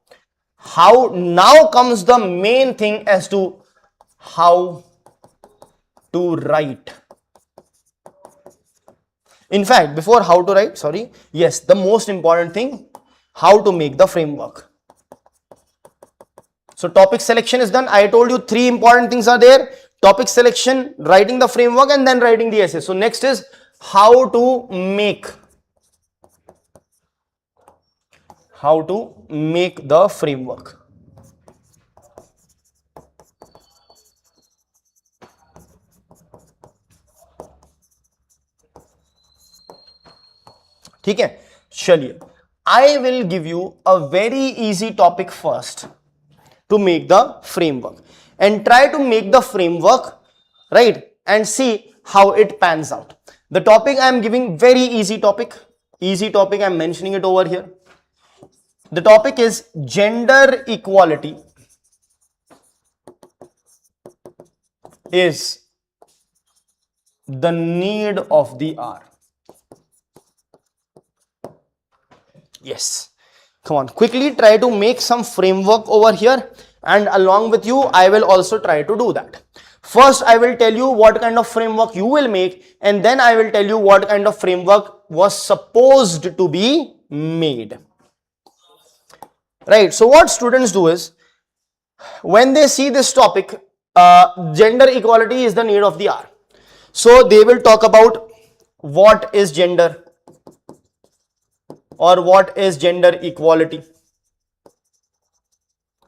how. Now comes the main thing as to how to write. In fact, before how to write, yes, the most important thing, how to make the framework. So topic selection is done. I told you 3 important things are there: topic selection, writing the framework, and then writing the essay. So next is how to make the framework. ठीक है, चलिए, I will give you a very easy topic first to make the framework, and try to make the framework, right, and see how it pans out. The topic I am giving, very easy topic, I am mentioning it over here. The topic is gender equality is the need of the hour. Yes. Come on, quickly try to make some framework over here, and along with you, I will also try to do that. First, I will tell you what kind of framework you will make, and then I will tell you what kind of framework was supposed to be made. Right. So what students do is, when they see this topic, gender equality is the need of the hour. So they will talk about what is gender, or what is gender equality.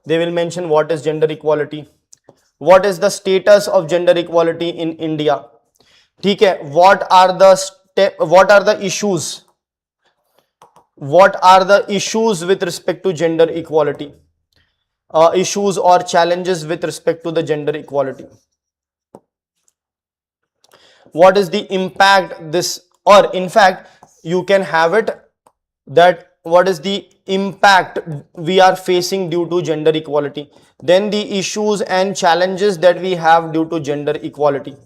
They will mention what is gender equality, what is the status of gender equality in India. Okay, what are the issues? What are the issues with respect to gender equality? Issues or challenges with respect to the gender equality. What is the impact this, or in fact, you can have it that what is the impact we are facing due to gender equality, then the issues and challenges that we have due to gender equality,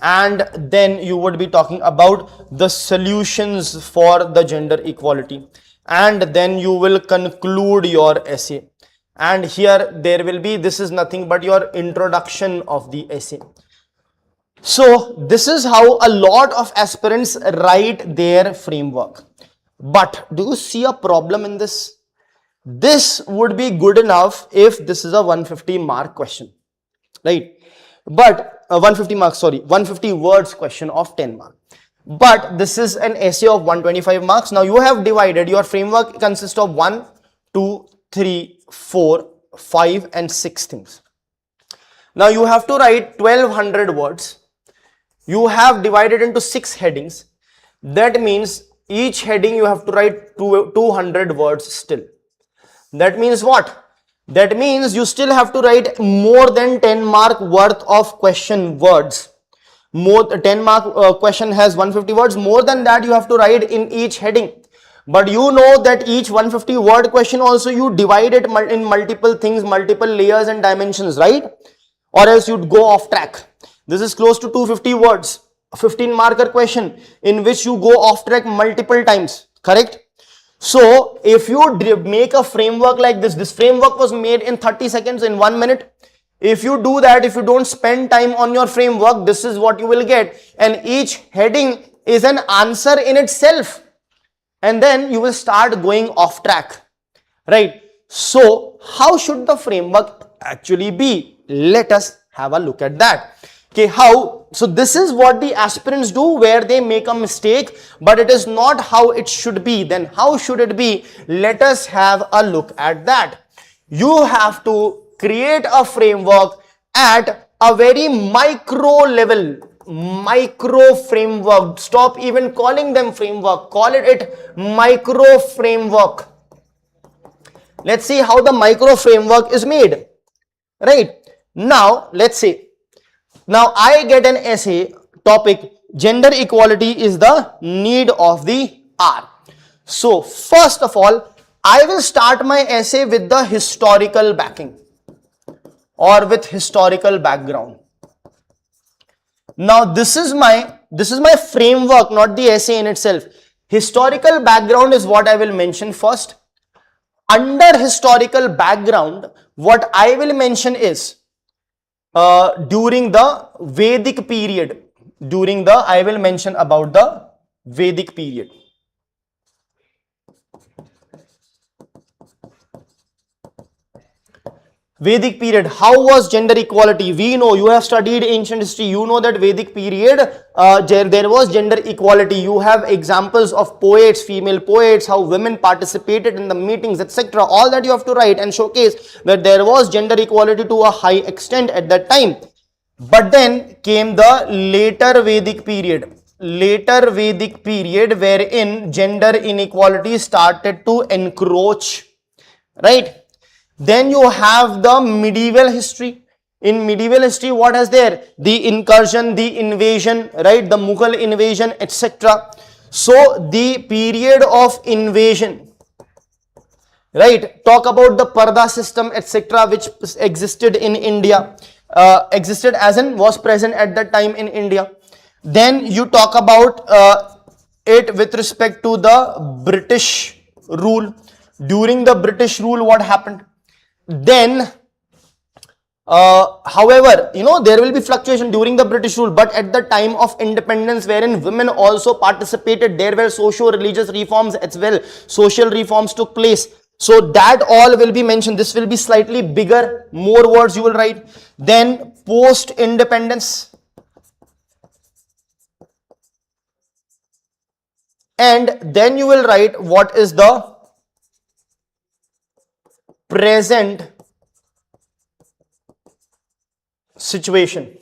and then you would be talking about the solutions for the gender equality, and then you will conclude your essay. And here there will be, this is nothing but your introduction of the essay. So this is how a lot of aspirants write their framework. But do you see a problem in this? This would be good enough if this is a 150 mark question, right? But 150 marks, sorry, 150 words question of 10 marks. But this is an essay of 125 marks. Now you have divided, your framework consists of 1, 2, 3, 4, 5 and 6 things. Now you have to write 1200 words. You have divided into 6 headings. That means each heading you have to write 200 words still. That means what? That means you still have to write more than 10 mark worth of question words. More 10 mark question has 150 words. More than that you have to write in each heading. But you know that each 150 word question also you divide it in multiple things, multiple layers and dimensions, right? Or else you'd go off track. This is close to 250 words, a 15 marker question in which you go off track multiple times, correct? So if you make a framework like this framework was made in 30 seconds, in 1 minute. If you do that, if you don't spend time on your framework, this is what you will get. And each heading is an answer in itself. And then you will start going off track, right? So how should the framework actually be? Let us have a look at that. Okay, how? So this is what the aspirants do, where they make a mistake, but it is not how it should be. Then how should it be? Let us have a look at that. You have to create a framework at a very micro level, micro framework. Stop even calling them framework, call it micro framework. Let's see how the micro framework is made, right? Now let's say, now I get an essay topic, gender equality is the need of the hour. So first of all, I will start my essay with the historical backing or with historical background. Now this is my framework, not the essay in itself. Historical background is what I will mention first. Under historical background, what I will mention is during the Vedic period, I will mention about the Vedic period. Vedic period, how was gender equality? We know, you have studied ancient history, you know that Vedic period, there was gender equality. You have examples of poets, female poets, how women participated in the meetings, etc. All that you have to write and showcase that there was gender equality to a high extent at that time. But then came the later Vedic period. Wherein gender inequality started to encroach, right? Then you have the medieval history. In medieval history, what is there? The incursion, the invasion, right? The Mughal invasion, etc. So the period of invasion right? Talk about the parda system, etc., which existed in India, existed as in was present at that time in India. Then you talk about it with respect to the British rule. During the British rule, what happened? Then however, there will be fluctuation during the British rule, but at the time of independence, wherein women also participated, there were socio-religious reforms as well. Social reforms took place. So that all will be mentioned. This will be slightly bigger, more words you will write. Then post-independence. And then you will write what is the present situation.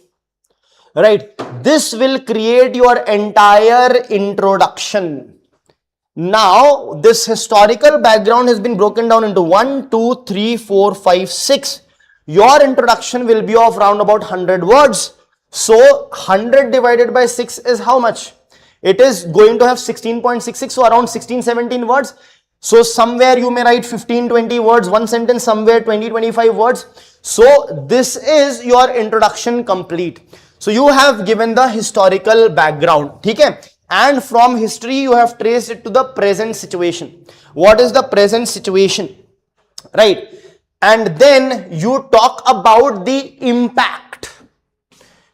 Right, this will create your entire introduction. Now this historical background has been broken down into 1, 2, 3, 4, 5, 6. Your introduction will be of round about 100 words. So 100 divided by 6 is how much? It is going to have 16.66, so around 16-17 words. So somewhere you may write 15-20 words, one sentence, somewhere 20-25 words. So this is your introduction complete. So you have given the historical background, okay? And from history you have traced it to the present situation. What is the present situation? Right? And then you talk about the impact.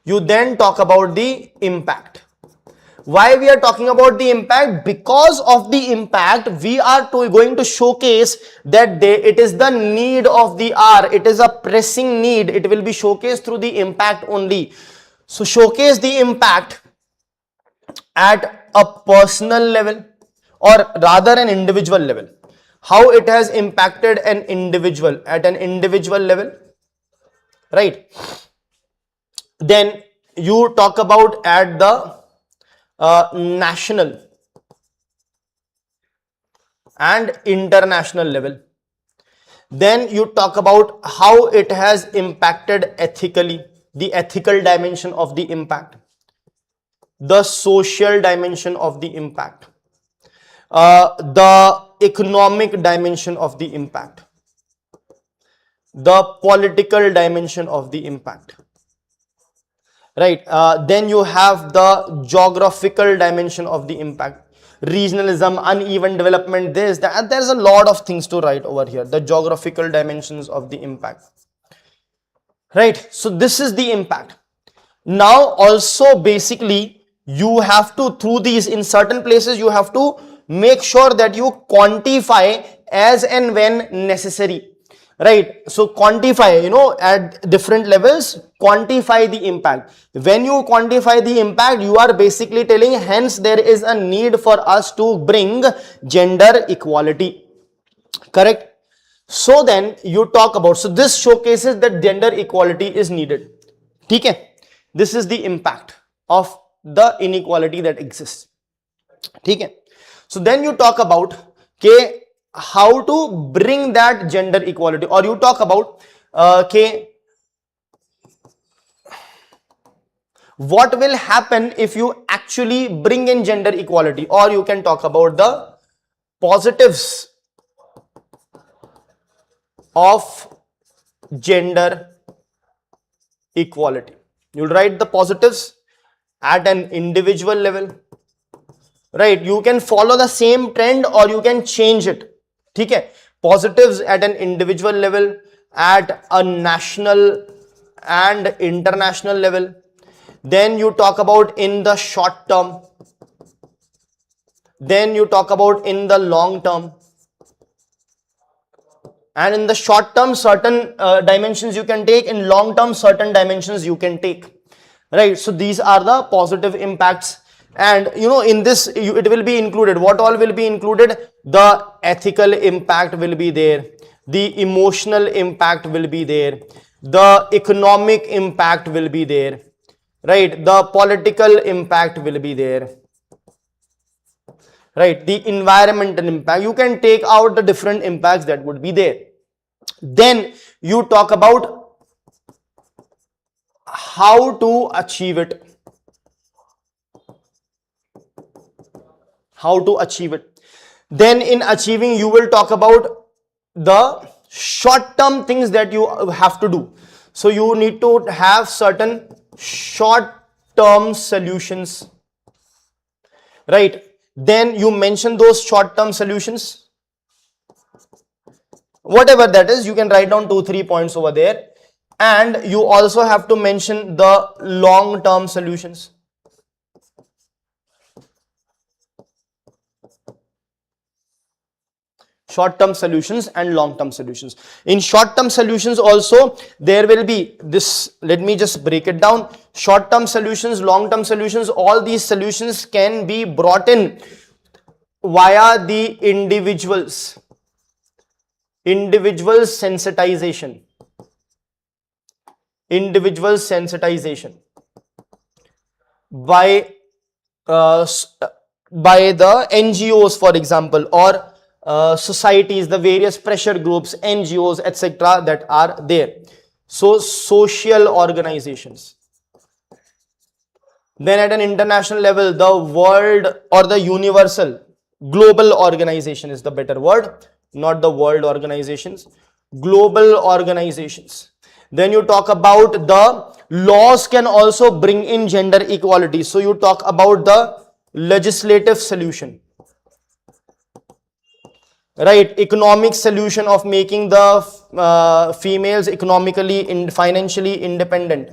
You then talk about the impact. Why we are talking about the impact? Because of the impact, we are going to showcase that it is the need of the hour. It is a pressing need. It will be showcased through the impact only. So showcase the impact at a personal level, or rather an individual level. How it has impacted an individual at an individual level, right? Then you talk about at the national and international level. Then you talk about how it has impacted ethically, the ethical dimension of the impact, the social dimension of the impact, the economic dimension of the impact, the political dimension of the impact, right? Then you have the geographical dimension of the impact, regionalism, uneven development, this, that. There's a lot of things to write over here, the geographical dimensions of the impact, right? So this is the impact. Now also basically you have to, through these, in certain places you have to make sure that you quantify as and when necessary, right? So quantify, at different levels, quantify the impact. When you quantify the impact, you are basically telling hence there is a need for us to bring gender equality, correct? So then you talk about, so this showcases that gender equality is needed, okay? This is the impact of the inequality that exists, okay? So then you talk about how to bring that gender equality, or you talk about what will happen if you actually bring in gender equality, or you can talk about the positives of gender equality. You'll write the positives at an individual level, right? You can follow the same trend or you can change it, okay? Positives at an individual level, at a national and international level. Then you talk about in the short term, then you talk about in the long term, and in the short term certain dimensions you can take, in long term certain dimensions you can take, right? So these are the positive impacts. And in this it will be included, what all will be included? The ethical impact will be there, the emotional impact will be there, the economic impact will be there, right? The political impact will be there, right? The environmental impact. You can take out the different impacts that would be there. Then you talk about how to achieve it, how to achieve it. Then in achieving you will talk about the short term things that you have to do. So you need to have certain short term solutions, right? Then you mention those short term solutions, whatever that is. You can write down 2-3 points over there, and you also have to mention the long term solutions. Short term solutions and long term solutions. In short term solutions also there will be this, let me just break it down. Short term solutions, long term solutions, all these solutions can be brought in via the individual sensitization. Individual sensitization by the NGOs, for example, or societies, the various pressure groups, NGOs, etc. that are there. So social organizations. Then at an international level, the world or the universal, global organization is the better word, not the world organizations, global organizations. Then you talk about the laws can also bring in gender equality. So you talk about the legislative solution, right? Economic solution of making the females economically and financially independent.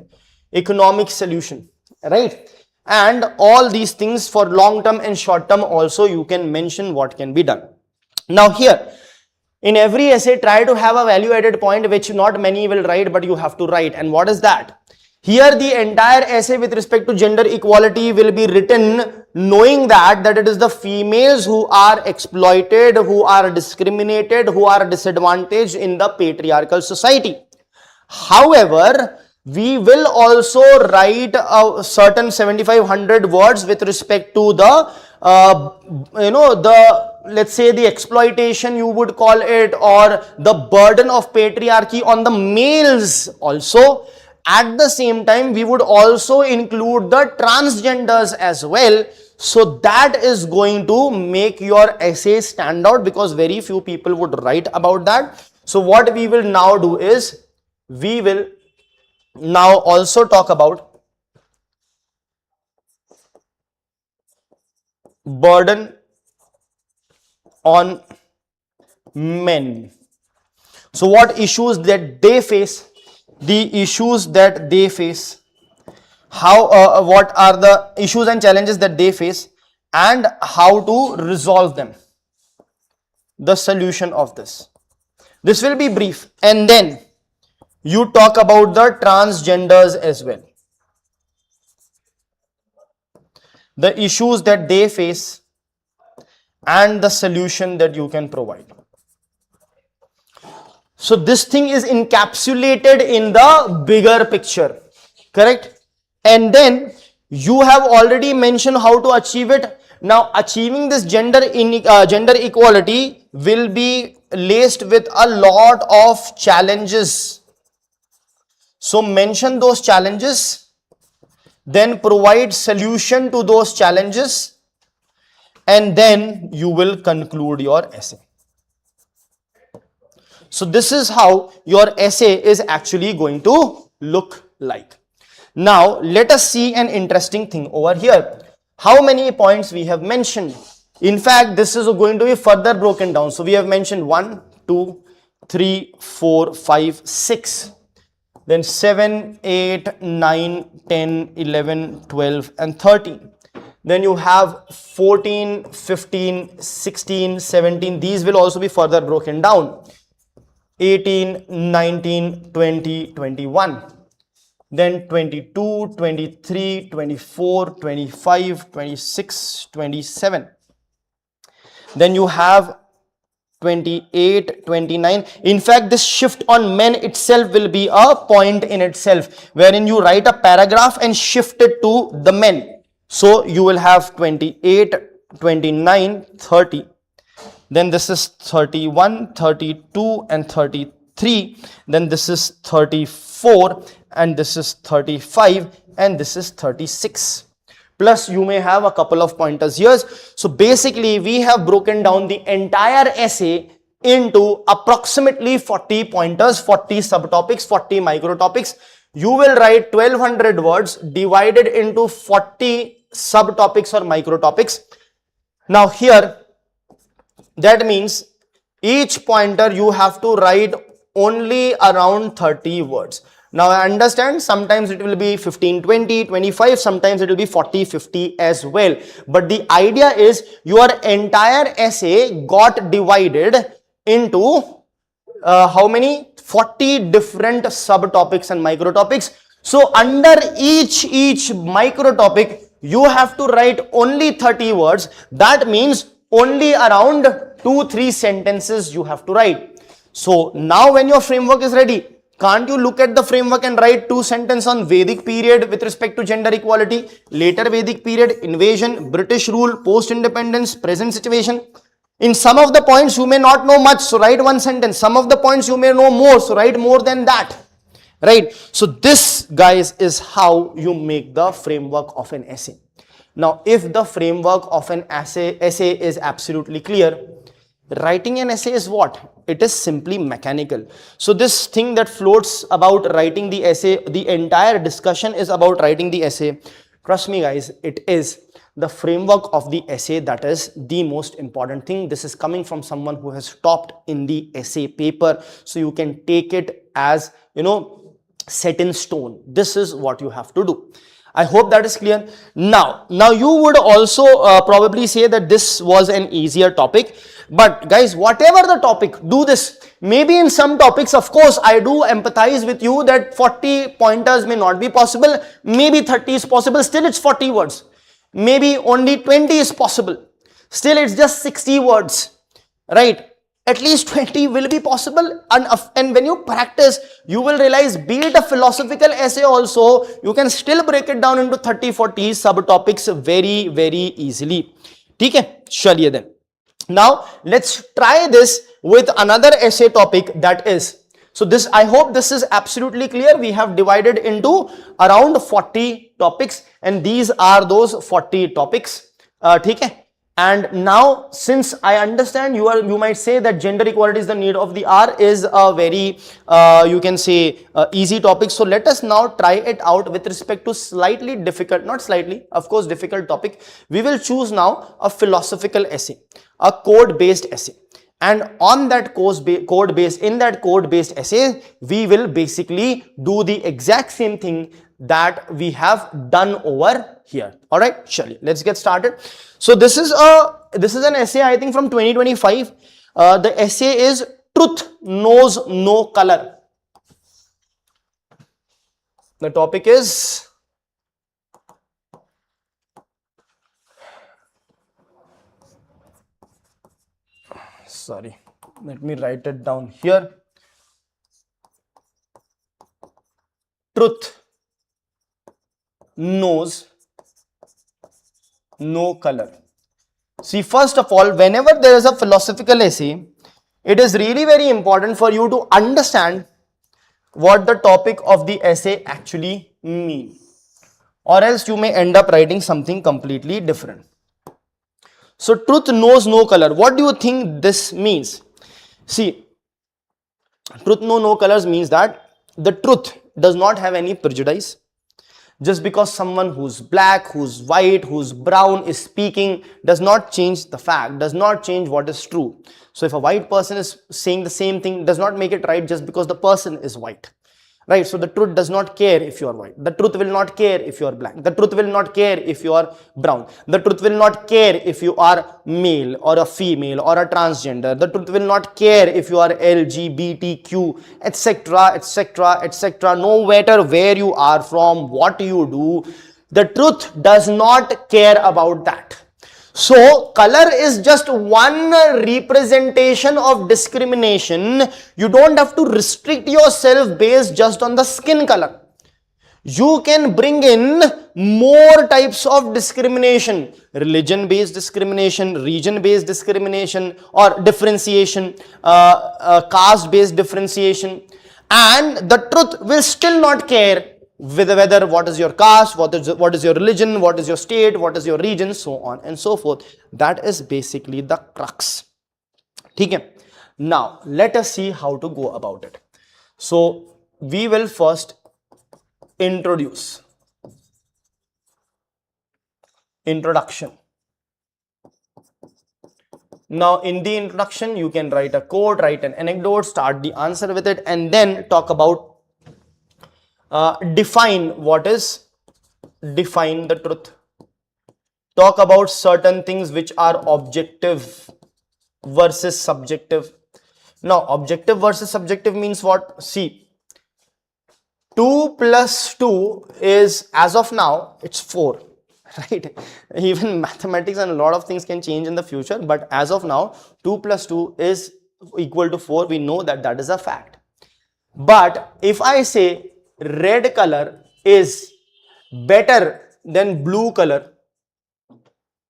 Economic solution, right? And all these things for long term and short term also you can mention what can be done. Now here, in every essay, try to have a value added point which not many will write, but you have to write. And what is that? Here the entire essay with respect to gender equality will be written knowing that it is the females who are exploited, who are discriminated, who are disadvantaged in the patriarchal society. However, we will also write a certain 7,500 words with respect to the let's say the exploitation, you would call it, or the burden of patriarchy on the males also. At the same time, we would also include the transgenders as well. So that is going to make your essay stand out, because very few people would write about that. So what we will now do is, we will now also talk about burden on men. So what issues that they face, the issues that they face, how what are the issues and challenges that they face, and how to resolve them, the solution of this. This will be brief, and then you talk about the transgenders as well, the issues that they face and the solution that you can provide. So this thing is encapsulated in the bigger picture, correct? And then you have already mentioned how to achieve it. Now achieving this gender equality will be laced with a lot of challenges. So mention those challenges, then provide solution to those challenges, and then you will conclude your essay. So this is how your essay is actually going to look like. Now let us see an interesting thing over here. How many points we have mentioned? In fact, this is going to be further broken down. So we have mentioned 1, 2, 3, 4, 5, 6. Then 7, 8, 9, 10, 11, 12 and 13. Then you have 14, 15, 16, 17. These will also be further broken down. 18, 19, 20, 21. Then 22, 23, 24, 25, 26, 27. Then you have 28, 29. In fact, this shift on men itself will be a point in itself, wherein you write a paragraph and shift it to the men. So you will have 28, 29, 30. Then this is 31, 32 and 33. Then this is 34 and this is 35 and this is 36. Plus you may have a couple of pointers here. So basically we have broken down the entire essay into approximately 40 pointers, 40 subtopics, 40 microtopics. You will write 1200 words divided into 40 subtopics or microtopics. Now here, that means each pointer you have to write only around 30 words. Now I understand sometimes it will be 15, 20, 25, sometimes it will be 40, 50 as well. But the idea is your entire essay got divided into how many? 40 different subtopics and microtopics. So under each microtopic, you have to write only 30 words. That means only around 2-3 sentences you have to write. So now when your framework is ready, can't you look at the framework and write 2 sentences on Vedic period with respect to gender equality, later Vedic period, invasion, British rule, post-independence, present situation? In some of the points you may not know much, so write 1 sentence. Some of the points you may know more, so write more than that. Right? So this, guys, is how you make the framework of an essay. Now, if the framework of an essay is absolutely clear, writing an essay is what? It is simply mechanical. So this thing that floats about writing the essay, the entire discussion is about writing the essay. Trust me, guys, it is the framework of the essay that is the most important thing. This is coming from someone who has topped in the essay paper, so you can take it as, set in stone. This is what you have to do. I hope that is clear. Now you would also probably say that this was an easier topic, but guys, whatever the topic, do this. Maybe in some topics, of course, I do empathize with you that 40 pointers may not be possible. Maybe 30 is possible. Still, it's 40 words. Maybe only 20 is possible. Still, it's just 60 words, right? At least 20 will be possible, and when you practice, you will realize, be it a philosophical essay also, you can still break it down into 30-40 subtopics very, very easily. Okay, chaliye then. Now, let's try this with another essay topic, that is, so this, I hope this is absolutely clear. We have divided into around 40 topics, and these are those 40 topics. Okay. And now, since I understand you might say that gender equality is the need of the hour is a very, you can say, easy topic. So let us now try it out with respect to slightly difficult, not slightly, of course, difficult topic. We will choose now a philosophical essay, a code-based essay. And on that code-based essay, we will basically do the exact same thing that we have done over here. All right, surely let's get started. So this is an essay, I think, from 2025. The essay is Truth Knows No Color. The topic is let me write it down here. Truth knows no color. See, first of all, whenever there is a philosophical essay, it is really very important for you to understand what the topic of the essay actually means, or else you may end up writing something completely different. So, truth knows no color. What do you think this means? See, truth knows no colors means that the truth does not have any prejudice. Just because someone who's black, who's white, who's brown is speaking does not change the fact, does not change what is true. So if a white person is saying the same thing, does not make it right just because the person is white. Right? So the truth does not care if you are white. The truth will not care if you are black. The truth will not care if you are brown. The truth will not care if you are male or a female or a transgender. The truth will not care if you are LGBTQ, etc., etc., etc. No matter where you are from, what you do, the truth does not care about that. So, color is just one representation of discrimination. You don't have to restrict yourself based just on the skin color. You can bring in more types of discrimination: religion-based discrimination, region-based discrimination or differentiation, caste-based differentiation, and the truth will still not care whether what is your caste, what is your religion, what is your state, what is your region, so on and so forth. That is basically the crux. Okay. Now, let us see how to go about it. So, we will first introduction. Now, in the introduction, you can write a quote, write an anecdote, start the answer with it, and then talk about define the truth. Talk about certain things which are objective versus subjective. Now, objective versus subjective means what? See, 2 plus 2 is, as of now, it's 4, right? Even mathematics and a lot of things can change in the future, but as of now, 2 plus 2 is equal to 4. We know that that is a fact. But if I say red color is better than blue color,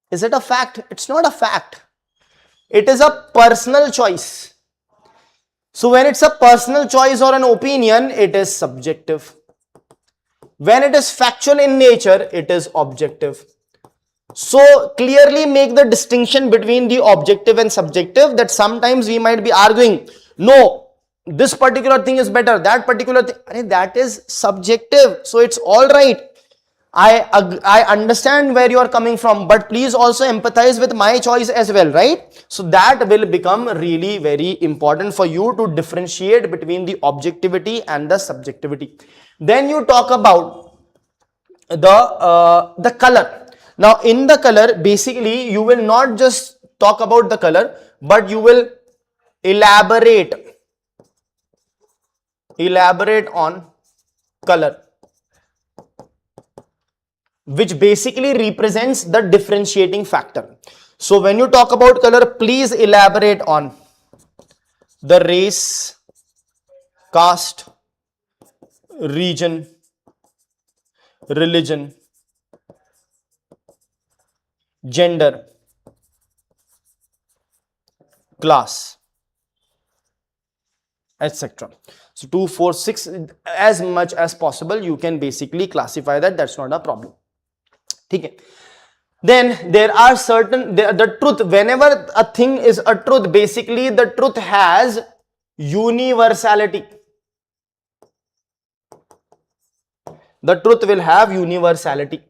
is it a fact? It's not a fact. It is a personal choice. So when it's a personal choice or an opinion, it is subjective. When it is factual in nature, it is objective. So clearly make the distinction between the objective and subjective, that sometimes we might be arguing, no, this particular thing is better, that particular thing, that is subjective. So it's all right. I understand where you are coming from, but please also empathize with my choice as well, right? So that will become really very important for you to differentiate between the objectivity and the subjectivity. Then you talk about the color. Now in the color, basically you will not just talk about the color, but you will elaborate on color, which basically represents the differentiating factor. So when you talk about color, please elaborate on the race, caste, region, religion, gender, class, etc. So 2, 4, 6, as much as possible you can basically classify that. That's not a problem. Okay. Then there are certain, the truth, whenever a thing is a truth, basically the truth has universality. The truth will have universality.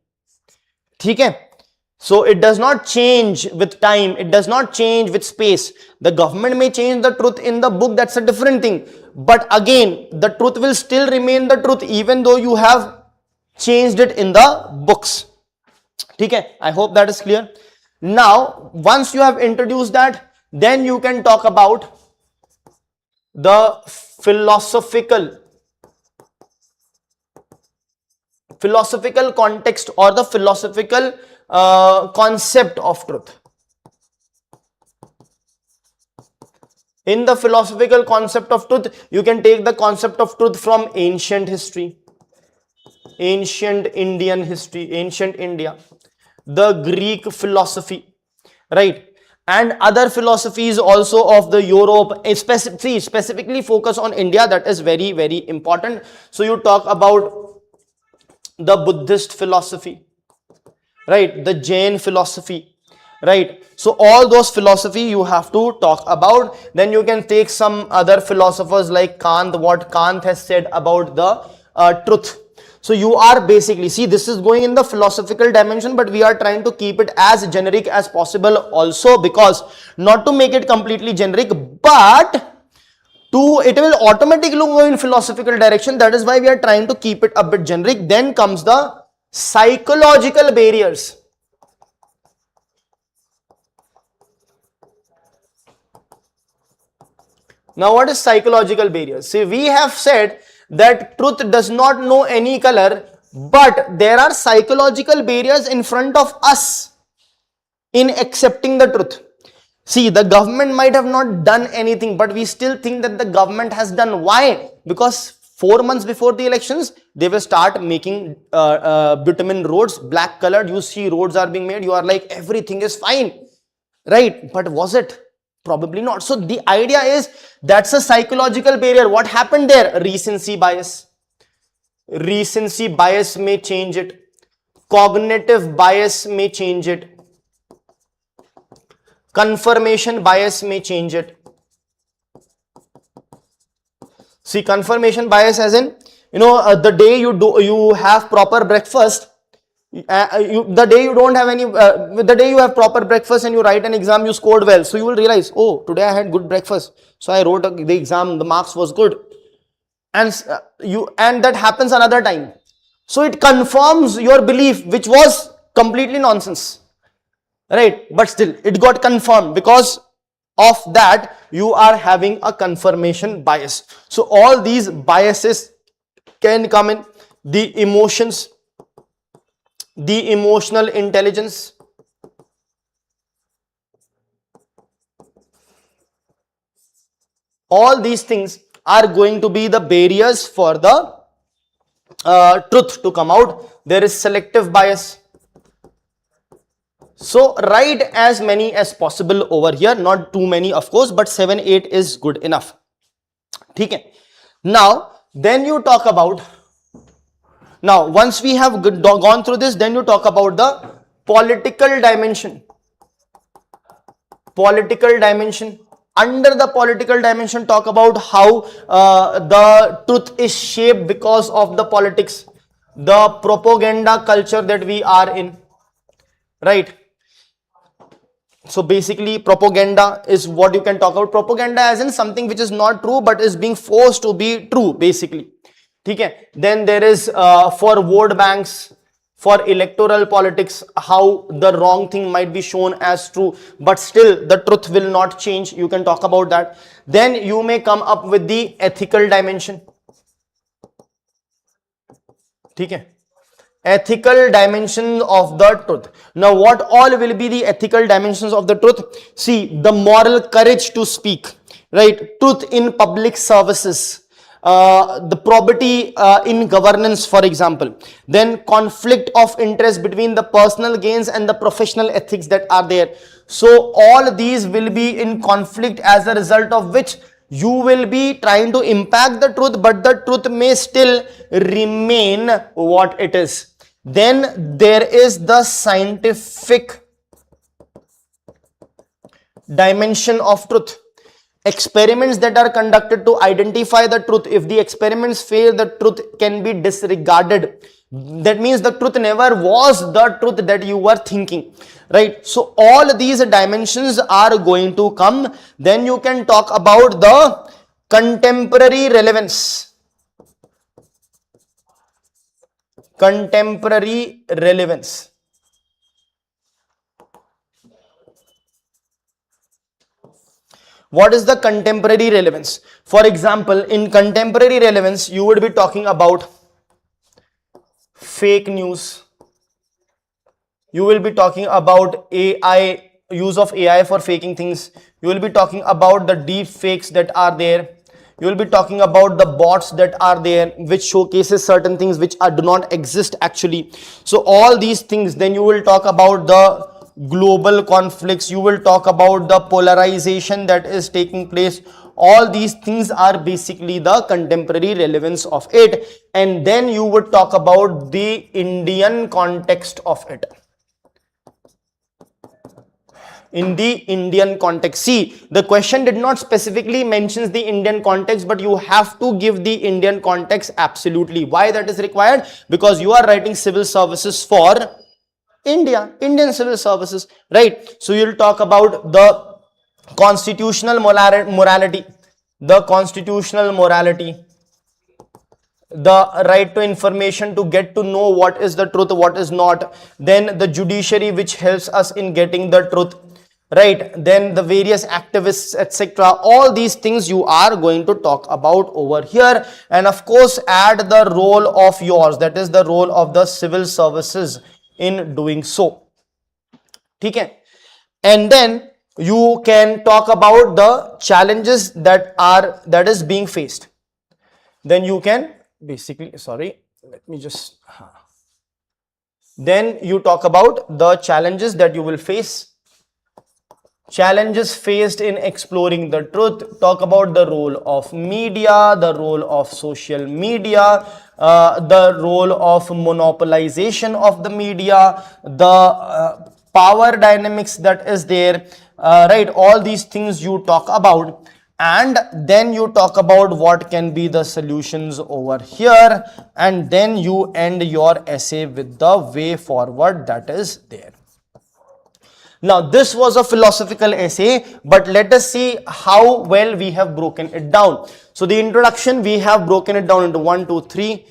Okay. So it does not change with time, it does not change with space. The government may change the truth in the book, that's a different thing. But again, the truth will still remain the truth even though you have changed it in the books. Okay, I hope that is clear. Now, once you have introduced that, then you can talk about the philosophical context or the philosophical concept of truth. In the philosophical concept of truth, you can take the concept of truth from ancient history, ancient Indian history, ancient India, the Greek philosophy, right? And other philosophies also of the Europe, specifically focus on India. That is very, very important. So you talk about the Buddhist philosophy, right? The Jain philosophy, right? So all those philosophy you have to talk about. Then you can take some other philosophers like Kant, what Kant has said about the truth. So you are basically, see, this is going in the philosophical dimension, but we are trying to keep it as generic as possible also, because not to make it completely generic, but it will automatically go in philosophical direction. That is why we are trying to keep it a bit generic. Then comes the psychological barriers. Now, what is psychological barriers? See, we have said that truth does not know any color, but there are psychological barriers in front of us in accepting the truth. See, the government might have not done anything, but we still think that the government has done. Why? Because 4 months before the elections, they will start making bitumen roads, black colored. You see roads are being made. You are like, everything is fine, right? But was it? Probably not. So the idea is, that's a psychological barrier. What happened there? Recency bias. Recency bias may change it. Cognitive bias may change it. Confirmation bias may change it. See, confirmation bias as in, the day you have proper breakfast, the day you don't have any, the day you have proper breakfast and you write an exam, you scored well. So you will realize, oh, today I had good breakfast. So I wrote the exam, the marks was good. And that happens another time. So it confirms your belief, which was completely nonsense. Right? But still, it got confirmed. Because of that, you are having a confirmation bias. So all these biases can come in. The emotions, the emotional intelligence, all these things are going to be the barriers for the truth to come out. There is selective bias. So write as many as possible over here, not too many of course, but 7, 8 is good enough. Okay. Now, then you talk about, now once we have gone through this, then you talk about the political dimension. Political dimension. Under the political dimension, talk about how the truth is shaped because of the politics, the propaganda culture that we are in, right? So basically, propaganda is what you can talk about. Propaganda as in something which is not true but is being forced to be true, basically. Okay. Then there is for vote banks, for electoral politics, how the wrong thing might be shown as true, but still the truth will not change. You can talk about that. Then you may come up with the ethical dimension. Okay. Ethical dimension of the truth. Now, what all will be the ethical dimensions of the truth? See, the moral courage to speak, right? Truth in public services. The probity in governance, for example. Then conflict of interest between the personal gains and the professional ethics that are there. So all these will be in conflict, as a result of which you will be trying to impact the truth, but the truth may still remain what it is. Then there is the scientific dimension of truth. Experiments that are conducted to identify the truth. If the experiments fail, the truth can be disregarded. That means the truth never was the truth that you were thinking, right? So all these dimensions are going to come. Then you can talk about the contemporary relevance. Contemporary relevance. What is the contemporary relevance? For example, in contemporary relevance, you would be talking about fake news. You will be talking about AI, use of AI for faking things. You will be talking about the deep fakes that are there. You will be talking about the bots that are there, which showcases certain things which do not exist actually. So all these things. Then you will talk about the global conflicts. You will talk about the polarization that is taking place. All these things are basically the contemporary relevance of it. And then you would talk about the Indian context of it. In the Indian context. See, the question did not specifically mention the Indian context, but you have to give the Indian context absolutely. Why that is required? Because you are writing civil services for Indian civil services, right? So you'll talk about the constitutional morality, the constitutional morality, the right to information, to get to know what is the truth, what is not. Then the judiciary, which helps us in getting the truth, right? Then the various activists, etc. All these things you are going to talk about over here. And of course, add the role of yours, that is the role of the civil services in doing so. Okay? And then you can talk about the challenges that is being faced. Then you can basically, then you talk about the challenges that you will face. Challenges faced in exploring the truth. Talk about the role of media, the role of social media, the role of monopolization of the media, the power dynamics that is there, right? All these things you talk about. and then you talk about what can be the solutions over here, and then you end your essay with the way forward that is there. Now, this was a philosophical essay, but let us see how well we have broken it down. So, the introduction, we have broken it down into 1, 2, 3.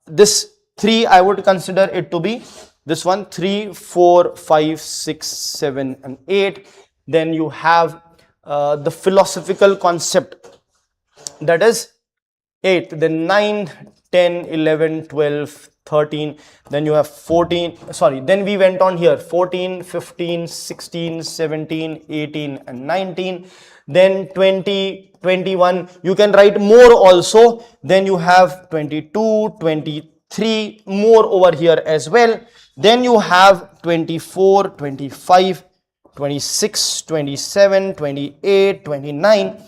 This 3, I would consider it to be this one, 3, 4, 5, 6, 7, and 8. Then you have the philosophical concept, that is 8, then 9, 10, 11, 12, 13, then you have 14, sorry, then we went on here 14, 15, 16, 17, 18 and 19, then 20, 21, you can write more also, then you have 22, 23, more over here as well, then you have 24, 25, 26, 27, 28, 29,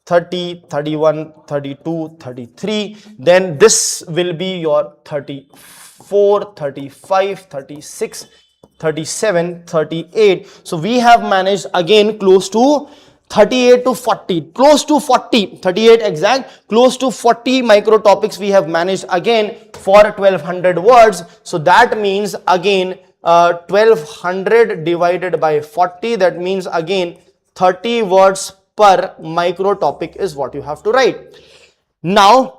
30, 31, 32, 33, then this will be your 34, 35, 36, 37, 38. So we have managed again close to 38 to 40, close to 40, 38 exact, close to 40 micro topics we have managed again for 1200 words. So that means again 1200 divided by 40, that means again 30 words per micro topic is what you have to write. Now,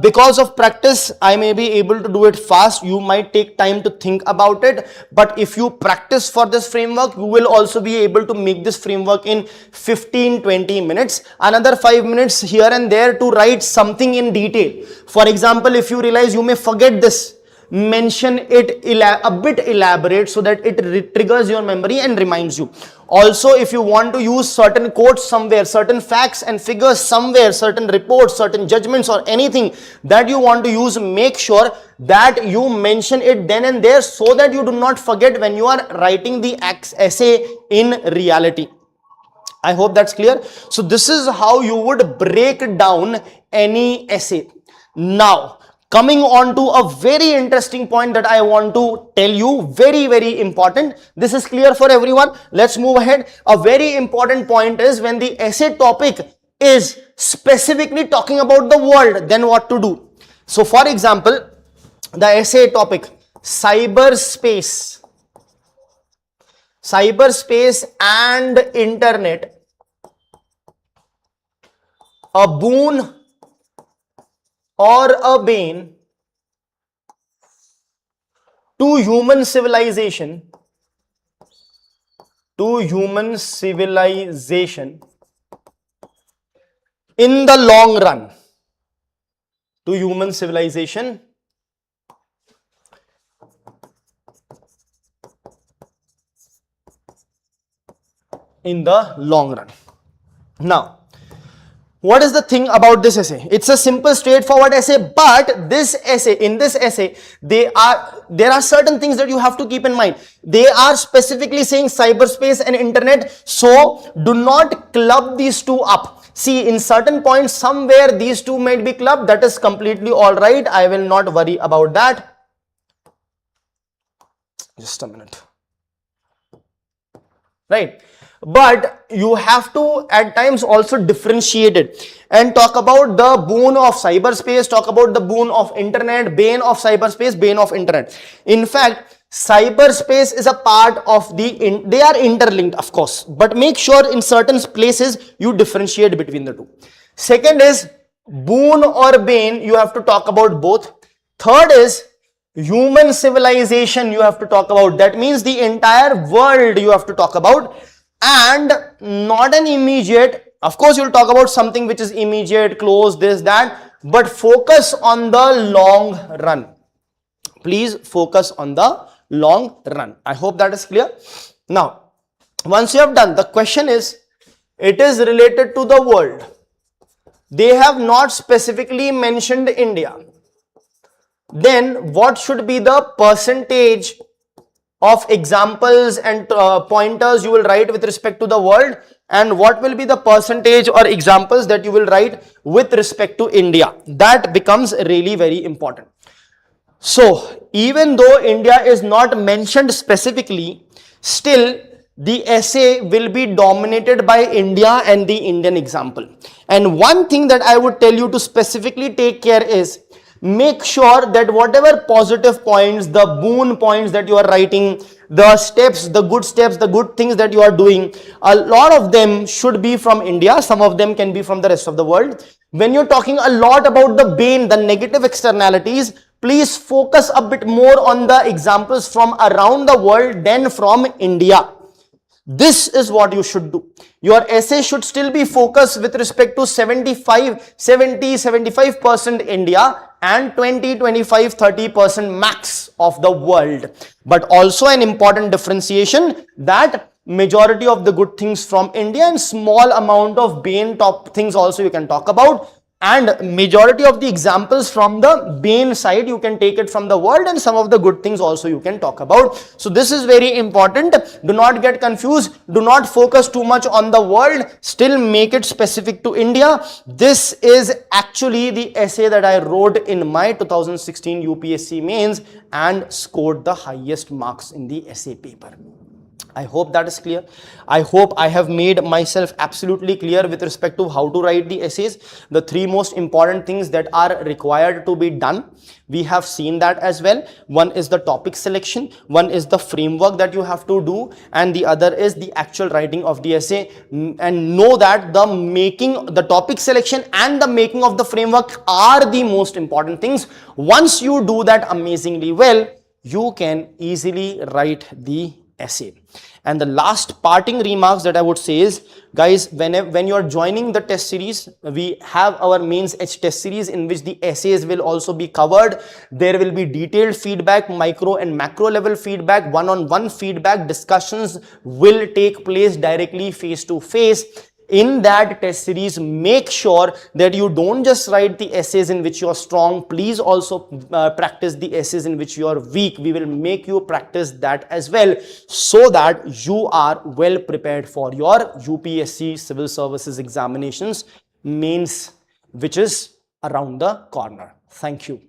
because of practice, I may be able to do it fast. You might take time to think about it, but if you practice for this framework, you will also be able to make this framework in 15-20 minutes. Another 5 minutes here and there to write something in detail. For example, if you realize you may forget this, mention it a bit elaborate so that it triggers your memory and reminds you. Also, if you want to use certain quotes somewhere, certain facts and figures somewhere, certain reports, certain judgments or anything that you want to use, make sure that you mention it then and there so that you do not forget when you are writing the essay in reality. I hope that's clear. So this is how you would break down any essay. Now, coming on to a very interesting point that I want to tell you, very important. This is clear for everyone. Let's move ahead. A very important point is when the essay topic is specifically talking about the world, then what to do. So for example, the essay topic, cyberspace and internet, a boon or a bane to human civilization, in the long run, to human civilization in the long run. Now, what is the thing about this essay? It's a simple, straightforward essay, but in this essay, there are certain things that you have to keep in mind. They are specifically saying cyberspace and internet, so do not club these two up. See, in certain points, somewhere these two might be clubbed, that is completely alright. I will not worry about that. Just a minute. Right? But you have to at times also differentiate it and talk about the boon of cyberspace, talk about the boon of internet, bane of cyberspace, bane of internet. In fact, cyberspace is a part of they are interlinked, of course, but make sure in certain places you differentiate between the two. Second is boon or bane, you have to talk about both. Third is human civilization, you have to talk about. That means the entire world you have to talk about. And not an immediate, of course you'll talk about something which is immediate, close, this, that, but focus on the long run. Please focus on the long run. I hope that is clear. Now, once you have done, the question is, it is related to the world. They have not specifically mentioned India. Then what should be the percentage of examples and pointers you will write with respect to the world, and what will be the percentage or examples that you will write with respect to India? That becomes really very important. So even though India is not mentioned specifically, still the essay will be dominated by India and the Indian example. And one thing that I would tell you to specifically take care is, make sure that whatever positive points, the boon points that you are writing, the steps, the good things that you are doing, a lot of them should be from India. Some of them can be from the rest of the world. When you're talking a lot about the bane, the negative externalities, please focus a bit more on the examples from around the world than from India. This is what you should do. Your essay should still be focused with respect to 75% India and 20, 25, 30% max of the world. But also an important differentiation that majority of the good things from India and small amount of bane top things also you can talk about. And majority of the examples from the bane side, you can take it from the world, and some of the good things also you can talk about. So this is very important. Do not get confused. Do not focus too much on the world. Still make it specific to India. This is actually the essay that I wrote in my 2016 UPSC Mains and scored the highest marks in the essay paper. I hope that is clear. I hope I have made myself absolutely clear with respect to how to write the essays. The three most important things that are required to be done, we have seen that as well. One is the topic selection, one is the framework that you have to do, and the other is the actual writing of the essay. And know that the topic selection and the making of the framework are the most important things. Once you do that amazingly well, you can easily write the essay. And the last parting remarks that I would say is, guys, when you are joining the test series, we have our mains H test series in which the essays will also be covered. There will be detailed feedback, micro and macro level feedback, one-on-one feedback, discussions will take place directly face to face. In that test series, make sure that you don't just write the essays in which you are strong. Please also practice the essays in which you are weak. We will make you practice that as well, so that you are well prepared for your UPSC Civil Services examinations mains, which is around the corner. Thank you.